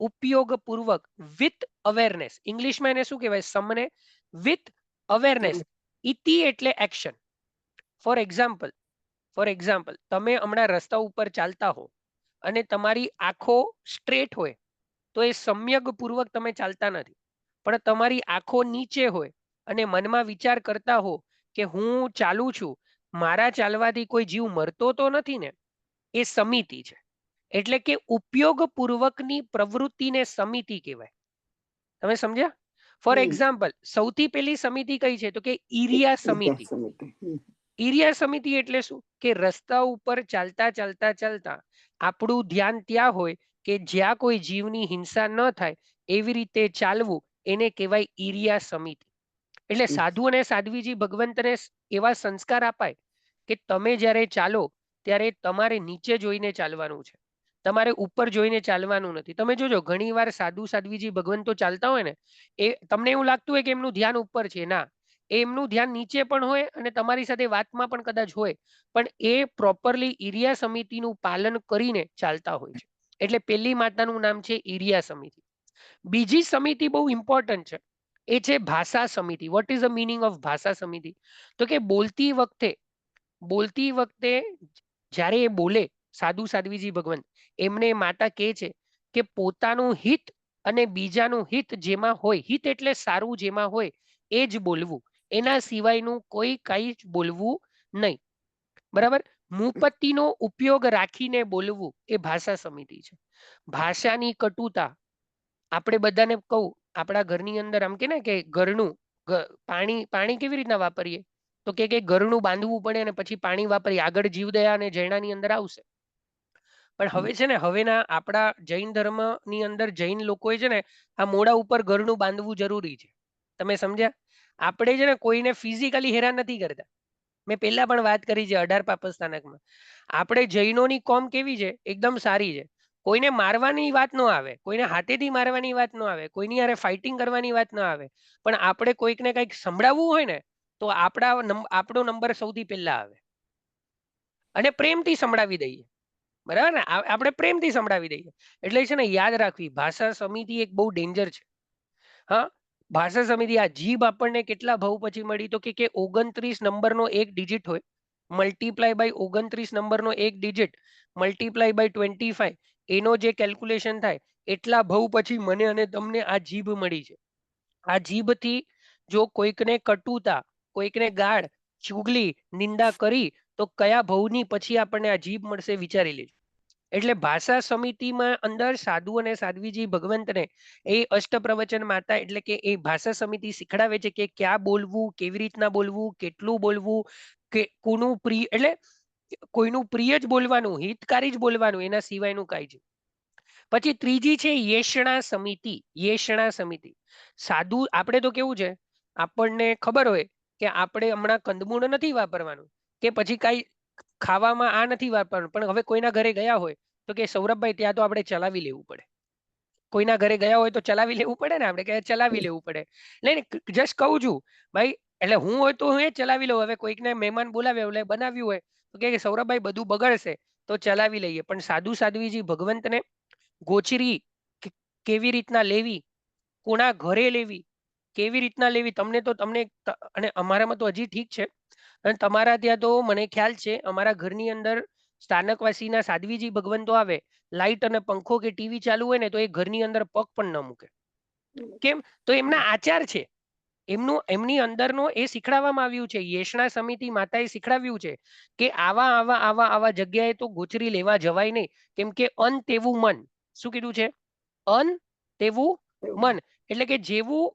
ઉપયોગ પૂર્વક, વિથ અવેરનેસ. ઇંગ્લિશમાં એને શું કહેવાય? સમને વિથ અવેરનેસ. ઇતિ એટલે એક્શન. ફોર એક્ઝામ્પલ, તમે હમણાં રસ્તા ઉપર ચાલતા હો અને તમારી આંખો સ્ટ્રેટ હોય તો એ સમ્યક પૂર્વક તમે ચાલતા નથી. પણ તમારી આંખો નીચે હોય અને મનમાં વિચાર કરતા હો કે હું ચાલું છું, મારા ચાલવાથી કોઈ જીવ મરતો તો નથી ને, એ સમિતિ છે. એટલે કે ઉપયોગપૂર્વકની પ્રવૃત્તિને સમિતિ કહેવાય. તમે સમજ્યા? ફોર એક્ઝામ્પલ, સૌથી પહેલી સમિતિ કઈ છે? તો કે ઈરિયા સમિતિ. ઈરિયા સમિતિ એટલે શું? કે રસ્તા ઉપર ચાલતા ચાલતા ચાલતા આપણું ધ્યાન ત્યાં હોય કે જ્યાં કોઈ જીવની હિંસા ન થાય એવી રીતે ચાલવું, એને કહેવાય ઈરિયા સમિતિ. એટલે સાધુ અને સાધ્વીજી ભગવંતને એવા સંસ્કાર અપાય કે તમે જ્યારે ચાલો ત્યારે તમારે નીચે જોઈને ચાલવાનું છે, તમારે ઉપર જોઈને ચાલવાનું નથી. તમે જોજો ઘણીવાર સાધુ સાધ્વીજી ભગવંતો ચાલતા હોય ને, એ તમને એવું લાગતું હોય કે એમનું ધ્યાન ઉપર છે. ના, એમનું ધ્યાન નીચે પણ હોય અને તમારી સાથે વાતમાં પણ કદાચ હોય, પણ એ પ્રોપરલી ઈરિયા સમિતિનું પાલન કરીને ચાલતા હોય છે. એટલે પહેલી માતાનું નામ છે ઈરિયા સમિતિ. બીજી સમિતિ બહુ ઇમ્પોર્ટન્ટ છે, એ છે ભાષા સમિતિ. Vote is the meaning of ભાષા સમિતિ? તો કે બોલતી વખતે જ્યારે એ બોલે સાધુ સાધ્વીજી ભગવંત, એમને માતા કહે છે કે પોતાનું હિત અને બીજાનું હિત જેમાં હોય, હિત એટલે સારું જેમાં હોય એ જ બોલવું, એના સિવાયનું કોઈ કંઈ જ બોલવું નહીં. બરાબર? મુપત્તિનો ઉપયોગ રાખીને બોલવું એ ભાષા સમિતિ છે. ભાષાની કટુતા આપણે બધાને કહું, આપણા ઘરની અંદર આમ કે ને કે ઘરનું પાણી કેવી રીતના વાપરીએ? તો કે ઘરનું બાંધવું પડે અને પછી પાણી વાપરીએ, આગળ જીવદયા અને જૈનાની અંદર આવશે. પણ હવે છે ને, હવેના આપણા જૈન ધર્મની અંદર જૈન લોકોએ છે ને આ મોઢા ઉપર ઘરનું બાંધવું જરૂરી છે. તમે સમજ્યા? આપણે છે ને કોઈને ફિઝિકલી હેરાન નથી કરતા. મેં પહેલા પણ વાત કરી છે 18 પાપસ્થાનકમાં. આપણે જૈનોની કોમ કેવી છે? એકદમ સારી છે. કોઈને મારવાની વાત ન આવે, કોઈને હાથેથી મારવાની વાત ન આવે, કોઈની હારે ફાઇટિંગ કરવાની વાત ન આવે. પણ આપણે કોઈકને કંઈક સંભળાવવું હોય ને તો આપણો નંબર સૌથી પહેલા આવે અને પ્રેમથી સંભળાવી દઈએ. બરાબર ને? આપણે પ્રેમથી સંભળાવી દઈએ. એટલે છે ને યાદ રાખવી, ભાષા સમિતિ એક બહુ ડેન્જર છે. હા, ભાષા સમિતિ. આ જીભ આપણને કેટલા ભાવ પછી મળી? તો કે 29 નંબરનો એક ડિજિટ હોય, મલ્ટીપ્લાય બાય 29 નંબરનો એક ડિજિટ મલ્ટીપ્લાય બાય 25, એનો જે કેલ્ક્યુલેશન થાય એટલા ભાવ પછી મને અને તમને આ જીભ મળી છે. આ જીભથી જો કોઈકને કટુતા, કોઈકને ગાળ, ચુગલી, નિંદા કરી તો કયા ભવની પછી આપણને આ જીભ મળશે વિચારી લેજો. એટલે ભાષા સમિતિમાં અંદર સાધુ અને સાધ્વીજી ભગવંતને એ અષ્ટપ્રવચન માતા એટલે કે એ ભાષા સમિતિ શીખડાવે છે કે ક્યાં બોલવું, કેવી રીતના બોલવું, કેટલું બોલવું, કે કોનું પ્રિય એટલે કોઈનું પ્રિય જ બોલવાનું, હિતકારી જ બોલવાનું, એના સિવાયનું કાંઈ જ. પછી ત્રીજી છે યેષણા સમિતિ. યેષણા સમિતિ સાધુ આપણે તો કેવું છે, આપણને ખબર હોય કે આપણે હમણાં કંદમૂળ નથી વાપરવાનું, કે પછી કાંઈ ખાવામાં આ નથી વાપરવાનું, પણ હવે કોઈના ઘરે ગયા હોય તો કે સૌરભભાઈ ત્યાં તો આપણે ચલાવી લેવું પડે. કોઈના ઘરે ગયા હોય તો ચલાવી લેવું પડે ને, આપણે કે ચલાવી લેવું પડે. નહીં જસ્ટ કહું છું ભાઈ, એટલે હું હોય તો હું એ ચલાવી લઉં. હવે કોઈકને મહેમાન બોલાવ્યા એટલે બનાવ્યું હોય તો કે સૌરભભાઈ બધું બગડશે તો ચલાવી લઈએ. પણ સાધુ સાધ્વીજી ભગવંતને ગોચરી કેવી રીતના લેવી, કોના ઘરે લેવી, કેવી રીતના લેવી, તમને તો તમને અને અમારામાં તો હજી ઠીક છે, અને તમારા ત્યાં તો મને ખ્યાલ છે અમારા ઘરની અંદર સ્થાનકવાસીના સાધ્વીજી ભગવંતો આવે, લાઈટ અને પંખો કે ટીવી ચાલુ હોય ને તો એ ઘરની અંદર પગ પણ ન મૂકે. કેમ? તો એમના આચાર છે, એમની અંદરનો એ શીખડાવવામાં આવ્યું છે. યેષણા સમિતિ માતાએ શીખડાવ્યું છે કે આવા આવા આવા આવા જગ્યાએ તો ગોચરી લેવા જવાય નહીં. કેમ કે અન તેવું મન. શું કીધું છે? અન તેવું મન. એટલે કે જેવું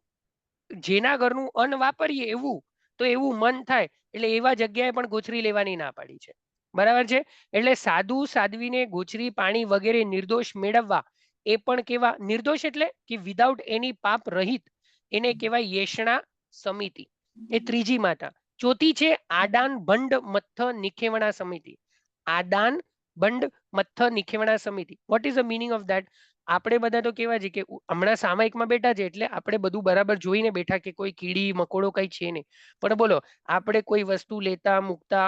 જેના ઘરનું અન્ન વાપરીએ એવું તો એવું મન થાય. એટલે એવા જગ્યાએ પણ ગોચરી લેવાની ના પાડી છે. બરાબર છે? એટલે સાધુ સાધ્વીને ગોચરી પાણી વગેરે નિર્દોષ મેળવવા એ પણ કેવા નિર્દોષ એટલે કે વિધાઉટ એની પાપ રહિત, એને કહેવાય યેષણા સમિતિ. એ ત્રીજી માતા. ચોથી છે આદાન ભંડ મથ્થ નિખેવણા સમિતિ. આદાન બંડ મથ્થ નિખેવણા સમિતિ. Vote is the meaning of that? આપણે બધા તો કેવા છે કે હમણાં સામાયિકમાં બેઠા છે એટલે આપણે બધું બરાબર જોઈને બેઠા કે કોઈ કીડી મકોડો કઈ છે નહીં. પણ બોલો, આપણે કોઈ વસ્તુ લેતા મૂકતા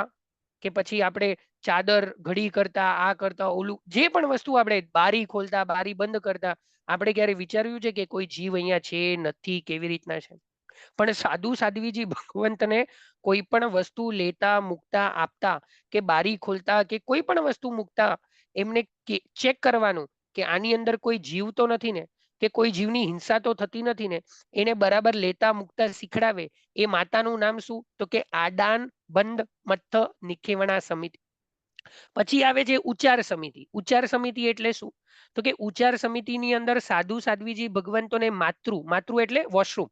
કે પછી આપણે ચાદર ઘડી કરતા, આ કરતા, ઓલું જે પણ વસ્તુ આપણે બારી ખોલતા, બારી બંધ કરતા, આપણે ક્યારે વિચાર્યું છે કે કોઈ જીવ અહીંયા છે નથી, કેવી રીતના છે? પણ સાધુ સાધ્વીજી ભગવંતને કોઈ પણ વસ્તુ લેતા મૂકતા આપતા કે બારી ખોલતા કે કોઈ પણ વસ્તુ મૂકતા એમને ચેક કરવાનું કે આની અંદર કોઈ જીવ તો નથી ને, કે કોઈ જીવની હિંસા તો થતી નથી ને, એને બરાબર લેતા મૂકતા શીખડાવે. એ માતાનું નામ શું? તો કે આદાન બંધ મથ્થ નિખેવણા સમિતિ. પછી આવે છે ઉચ્ચાર સમિતિ. ઉચ્ચાર સમિતિ એટલે શું? તો કે ઉચ્ચાર સમિતિની અંદર સાધુ સાધ્વીજી ભગવંતોને માતૃ, માતૃ એટલે વોશરૂમ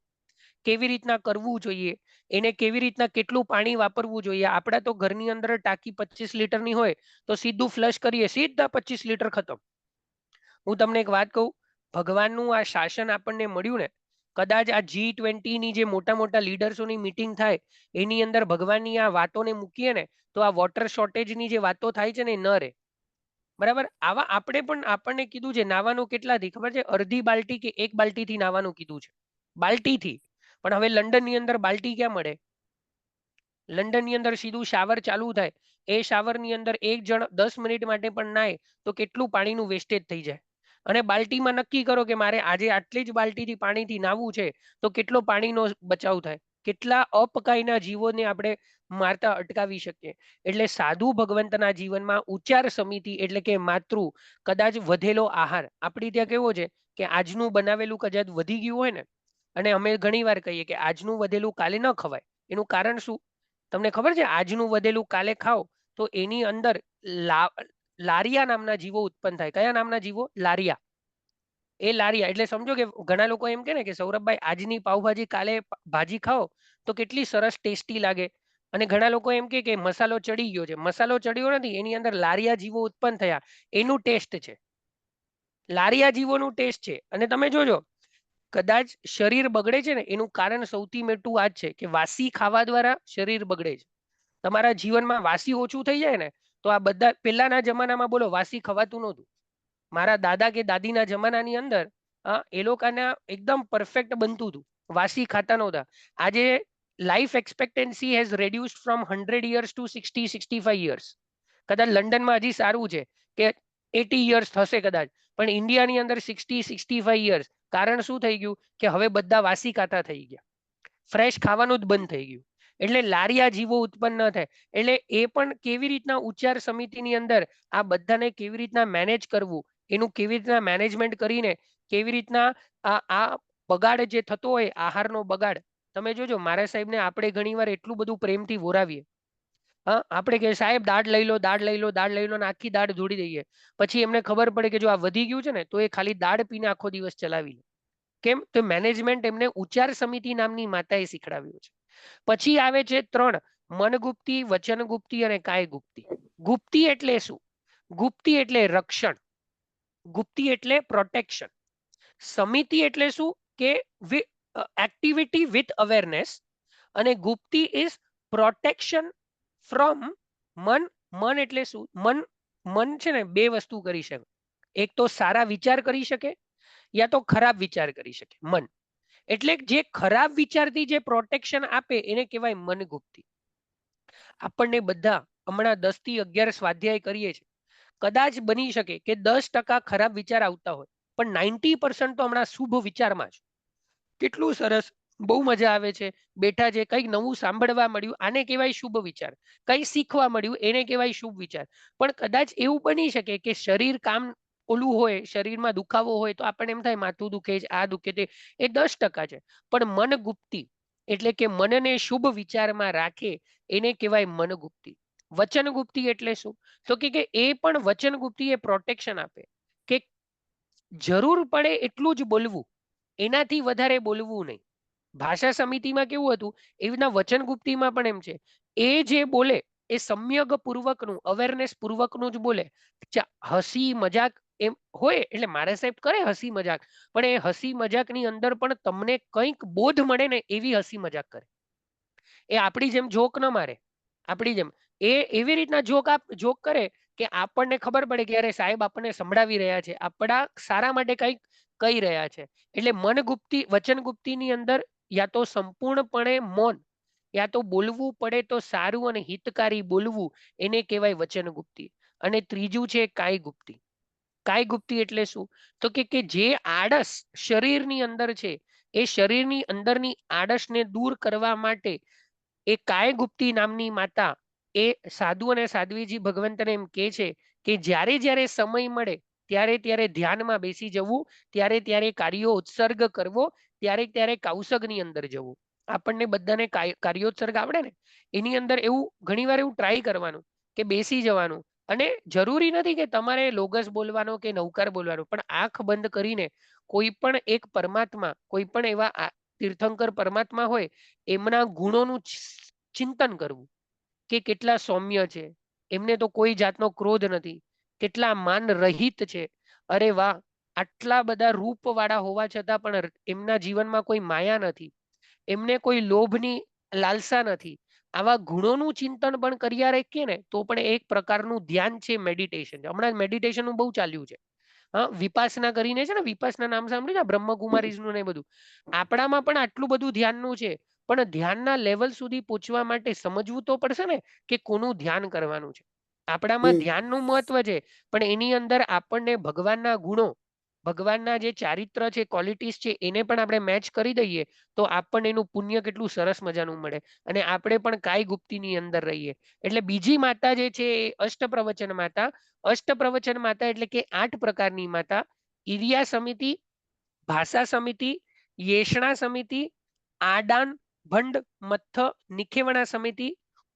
કેવી રીતના કરવું જોઈએ, એને કેવી રીતના કેટલું પાણી વાપરવું જોઈએ. આપણા તો ઘરની અંદર ટાંકી 25 લીટરની હોય તો સીધું ફ્લશ કરીએ, સીધા 25 લીટર ખતમ. હું તમને એક વાત કહું, ભગવાનનું આ શાસન આપણને મળ્યું ને, કદાચ આ G20ની જે મોટા મોટા લીડર્સોની મીટિંગ થાય એની અંદર ભગવાનની આ વાતોને મૂકીએ ને તો આ વોટર શોર્ટેજની જે વાતો થાય છે ને એ ન રહે. બરાબર? આવા આપણે પણ આપણને કીધું છે નાવાનું કેટલાથી ખબર છે? અડધી બાલ્ટી કે એક બાલ્ટીથી નાવાનું કીધું છે, બાલ્ટીથી. પણ હવે લંડનની અંદર બાલ્ટી ક્યાં મળે? લંડનની અંદર સીધું શાવર ચાલુ થાય, એ શાવરની અંદર એક જણ 10 મિનિટ માટે પણ નાય તો કેટલું પાણીનું વેસ્ટેજ થઈ જાય. અને બાલ્ટીમાં નક્કી કરો કે મારે આજે આટલી જ બાલ્ટીથી પાણીથી નાવું છે તો કેટલો પાણીનો બચાવ થાય, કેટલા અપકાયના જીવોને આપણે મારતા અટકાવી શકીએ. એટલે સાધુ ભગવંતના જીવનમાં ઉચ્ચાર સમિતિ એટલે કે માતૃ, કદાચ વધેલો આહાર આપણી ત્યાં કેવો છે કે આજનું બનાવેલું કદાચ વધી ગયું હોય ને, અને અમે ઘણી વાર કહીએ કે આજનું વધેલું કાલે ન ખવાય. એનું કારણ શું તમને ખબર છે? આજનું વધેલું કાલે ખાઓ તો એની અંદર લારિયા નામના જીવો ઉત્પન્ન થાય. કયા નામના જીવો? લારિયા. એ લારિયા એટલે સમજો કે ઘણા લોકો એમ કે ને કે સૌરભભાઈ આજની પાવભાજી કાલે ભાજી ખાઓ તો કેટલી સરસ ટેસ્ટી લાગે. અને ઘણા લોકો એમ કે મસાલો ચડી ગયો છે. મસાલો ચડ્યો નથી, એની અંદર લારિયા જીવો ઉત્પન્ન થયા, એનું ટેસ્ટ છે. લારિયા જીવોનું ટેસ્ટ છે. અને તમે જોજો કદાચ શરીર બગડે છે ને એનું કારણ સૌથી મોટું આ જ છે કે વાસી ખાવા દ્વારા શરીર બગડે છે. તમારા જીવનમાં વાસી ઓછું થઈ જાય ને તો આ બધા પહેલાના જમાનામાં બોલો વાસી ખવાતું નહોતું. મારા દાદા કે દાદીના જમાનાની અંદર એ લોકોના એકદમ પરફેક્ટ બનતું હતું, વાસી ખાતા નહોતા. આજે life expectancy has reduced from 100 years to 60-65 years. કદાચ લંડનમાં હજી સારું છે કે 80 years થશે કદાચ, પણ ઇન્ડિયાની અંદર 60-65 years. કારણ શું થઈ ગયું કે હવે બધા વાસી ખાતા થઈ ગયા, ફ્રેશ ખાવાનું જ બંધ થઈ ગયું. એટલે લારિયા જીવો ઉત્પન્ન ન થાય. એટલે એ પણ કેવી રીતના ઉચ્ચાર સમિતિની અંદર આ બધાને કેવી રીતના મેનેજ કરવું, એનું કેવી રીતના મેનેજમેન્ટ કરીને કેવી રીતના આ બગાડ જે થતો હોય, આહારનો બગાડ, તમે જોજો મારા સાહેબને આપણે ઘણીવાર એટલું બધું પ્રેમથી વોરાવીએ. હા, આપણે કે સાહેબ દાળ લઈ લો, દાળ લઈ લો, દાળ લઈ લો, ને આખી દાળ જોડી દઈએ. પછી એમને ખબર પડે કે જો આ વધી ગયું છે ને, તો એ ખાલી દાળ પીને આખો દિવસ ચલાવી લે. કેમ? તો મેનેજમેન્ટ એમને ઉચ્ચાર સમિતિ નામની માતાએ શીખડાવ્યું છે. પછી આવે છે 3, મનગુપ્તી, વચનગુપ્તી અને કાયગુપ્તી. ગુપ્તી એટલે શું? ગુપ્તી એટલે રક્ષણ, ગુપ્તી એટલે પ્રોટેક્શન. સમિતિ એટલે શું? કે એક્ટિવિટી વિથ અવેરનેસ. અને ગુપ્તી ઇઝ પ્રોટેક્શન ફ્રોમ મન. મન એટલે શું? મન છે ને બે વસ્તુ કરી શકે. એક તો સારા વિચાર કરી શકે, યા તો ખરાબ વિચાર કરી શકે. મન એટલે જે ખરાબ વિચારથી જે પ્રોટેક્શન આપે એને કહેવાય મનગુપ્તી. આપણને બધા હમણાં 10 થી 11 સ્વાધ્યાય કરીએ છીએ. કદાચ બની શકે કે 10% ખરાબ વિચાર આવતા હોય, પણ 90% તો હમણાં શુભ વિચારમાં છે. કેટલું સરસ, બહુ મજા આવે છે. બેઠા છે, કંઈક નવું સાંભળવા મળ્યું, આને કહેવાય શુભ વિચાર. કંઈ શીખવા મળ્યું, એને કહેવાય શુભ વિચાર. પણ કદાચ એવું બની શકે કે શરીર કામ ઓલું હોય, શરીરમાં દુખાવો હોય, તો આપણને એમ થાય માથું દુખે છે, આ દુખે તે, એ 10% છે. પણ મનગુપ્તી એટલે કે મનને શુભ વિચારમાં રાખે એને કહેવાય મનગુપ્તી. વચનગુપ્તી એટલે શું? તો કે એ પણ વચનગુપ્તી એ પ્રોટેક્શન આપે કે જરૂર પડે એટલું જ બોલવું, એનાથી વધારે બોલવું નહીં. ભાષા સમિતિમાં કેવું હતું, એવી રીતના વચનગુપ્તીમાં પણ એમ છે. એ જે બોલે એ સમ્યગ પૂર્વકનું, અવેરનેસ પૂર્વકનું જ બોલે. હસી મજાક એમ હોય એટલે મારા સાહેબ કરે હસી મજાક, પણ એ હસી મજાકની અંદર પણ તમને કંઈક બોધ મળે ને એવી હસી મજાક કરે. એ આપણી જેમ જોક ન મારે, આપણી જેમ એ એવી રીતના જોક કરે કે આપણને ખબર પડે કે અરે સાહેબ આપણને સંભળાવી રહ્યા છે, આપણા સારા માટે કંઈક કહી રહ્યા છે. એટલે મનગુપ્તી, વચનગુપ્તીની અંદર યા તો સંપૂર્ણપણે મૌન, યા તો બોલવું પડે તો સારું અને હિતકારી બોલવું, એને કહેવાય વચનગુપ્તી. અને ત્રીજું છે કાયગુપ્તી. કાયગુપ્તી એટલે શું? તો કે જે આળસ શરીરની અંદર છે, એ શરીરની અંદરની આળસને દૂર કરવા માટે એ કાયગુપ્તી નામની માતા, એ સાધુ અને સાધ્વીજી ભગવંતને એમ કહે છે કે જ્યારે જ્યારે સમય મળે ત્યારે ત્યારે ધ્યાનમાં બેસી જવું, ત્યારે ત્યારે કાર્યો ઉત્સર્ગ કરવો, ત્યારે ત્યારે કૌશગની અંદર જવું. આપણને બધાને કાર્યોત્સર્ગ આવડે ને, એની અંદર એવું ઘણીવાર એવું ટ્રાય કરવાનું કે બેસી જવાનું. અને જરૂરી નથી કે તમારે લોગસ બોલવાનો કે નૌકાર બોલવાનો, પણ આંખ બંધ કરીને કોઈ પણ એક પરમાત્મા, કોઈ પણ એવા તીર્થંકર પરમાત્મા હોય, એમના ગુણોનું ચિંતન કરવું કે કેટલા સૌમ્ય છે, એમને તો કોઈ જાતનો ક્રોધ નથી, કેટલા માન રહિત છે. અરે વાહ, આટલા બધા રૂપવાળા હોવા છતાં પણ એમના જીવનમાં કોઈ માયા નથી, એમને કોઈ લોભની લાલસા નથી. આવા ગુણોનું ચિંતન પણ કર્યા રાખીએ ને તો પણ એક પ્રકારનું ધ્યાન છે, મેડિટેશન. હમણાં મેડિટેશનનું બહુ ચાલ્યું છે. હા, વિપાસના કરીને છે ને, વિપાસના નામ સાંભળ્યું છે, બ્રહ્મકુમારીઝનું ને બધું. આપણામાં પણ આટલું બધું ધ્યાનનું છે, પણ ધ્યાનના લેવલ સુધી પહોંચવા માટે સમજવું તો પડશે ને કે કોનું ધ્યાન કરવાનું છે. આપણામાં ધ્યાનનું મહત્વ છે, પણ એની અંદર આપણને ભગવાનના ગુણો, ભગવાનના જે ચારિત્ર છે, ક્વોલિટીઝ છે, એને પણ આપણે મેચ કરી દઈએ તો આપણને એનું પુણ્ય કેટલું સરસ મજાનું મળે, અને આપણે પણ કાયગુપ્તીની અંદર રહીએ. એટલે બીજી માતા જે છે એ અષ્ટપ્રવચન માતા. અષ્ટપ્રવચન માતા એટલે કે 8 પ્રકારની માતા. ઈર્યા સમિતિ, ભાષા સમિતિ, યેષણા સમિતિ, આડાન, ભંડ, મથ્થ, નિખેવણા સમિતિ,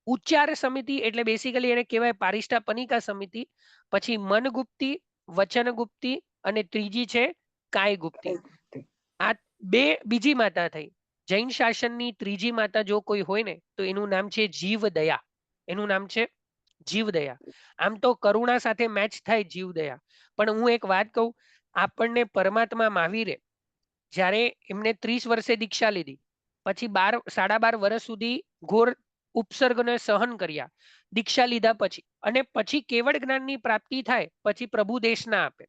ઉચ્ચાર સમિતિ એટલે બેસિકલી એને કહેવાય પારિષ્ટા પનિકા સમિતિ. પછી મનગુપ્તી, વચનગુપ્તી અને ત્રીજી છે કાયગુપ્તી. આ બે બીજી માતા થઈ. જૈન શાસનની ત્રીજી માતા જો કોઈ હોય ને તો એનું નામ છે જીવદયા. એનું નામ છે જીવદયા. આમ તો કરુણા સાથે મેચ થાય જીવદયા, પણ હું એક વાત કહું, આપણને પરમાત્મા મહાવીરે જ્યારે એમને 30 વર્ષે દીક્ષા લીધી, પછી 12.5 વર્ષ સુધી ઘોર ઉપસર્ગને સહન કર્યા દીક્ષા લીધા પછી, અને પછી કેવળ જ્ઞાનની પ્રાપ્તિ થાય પછી પ્રભુ દેશના આપે.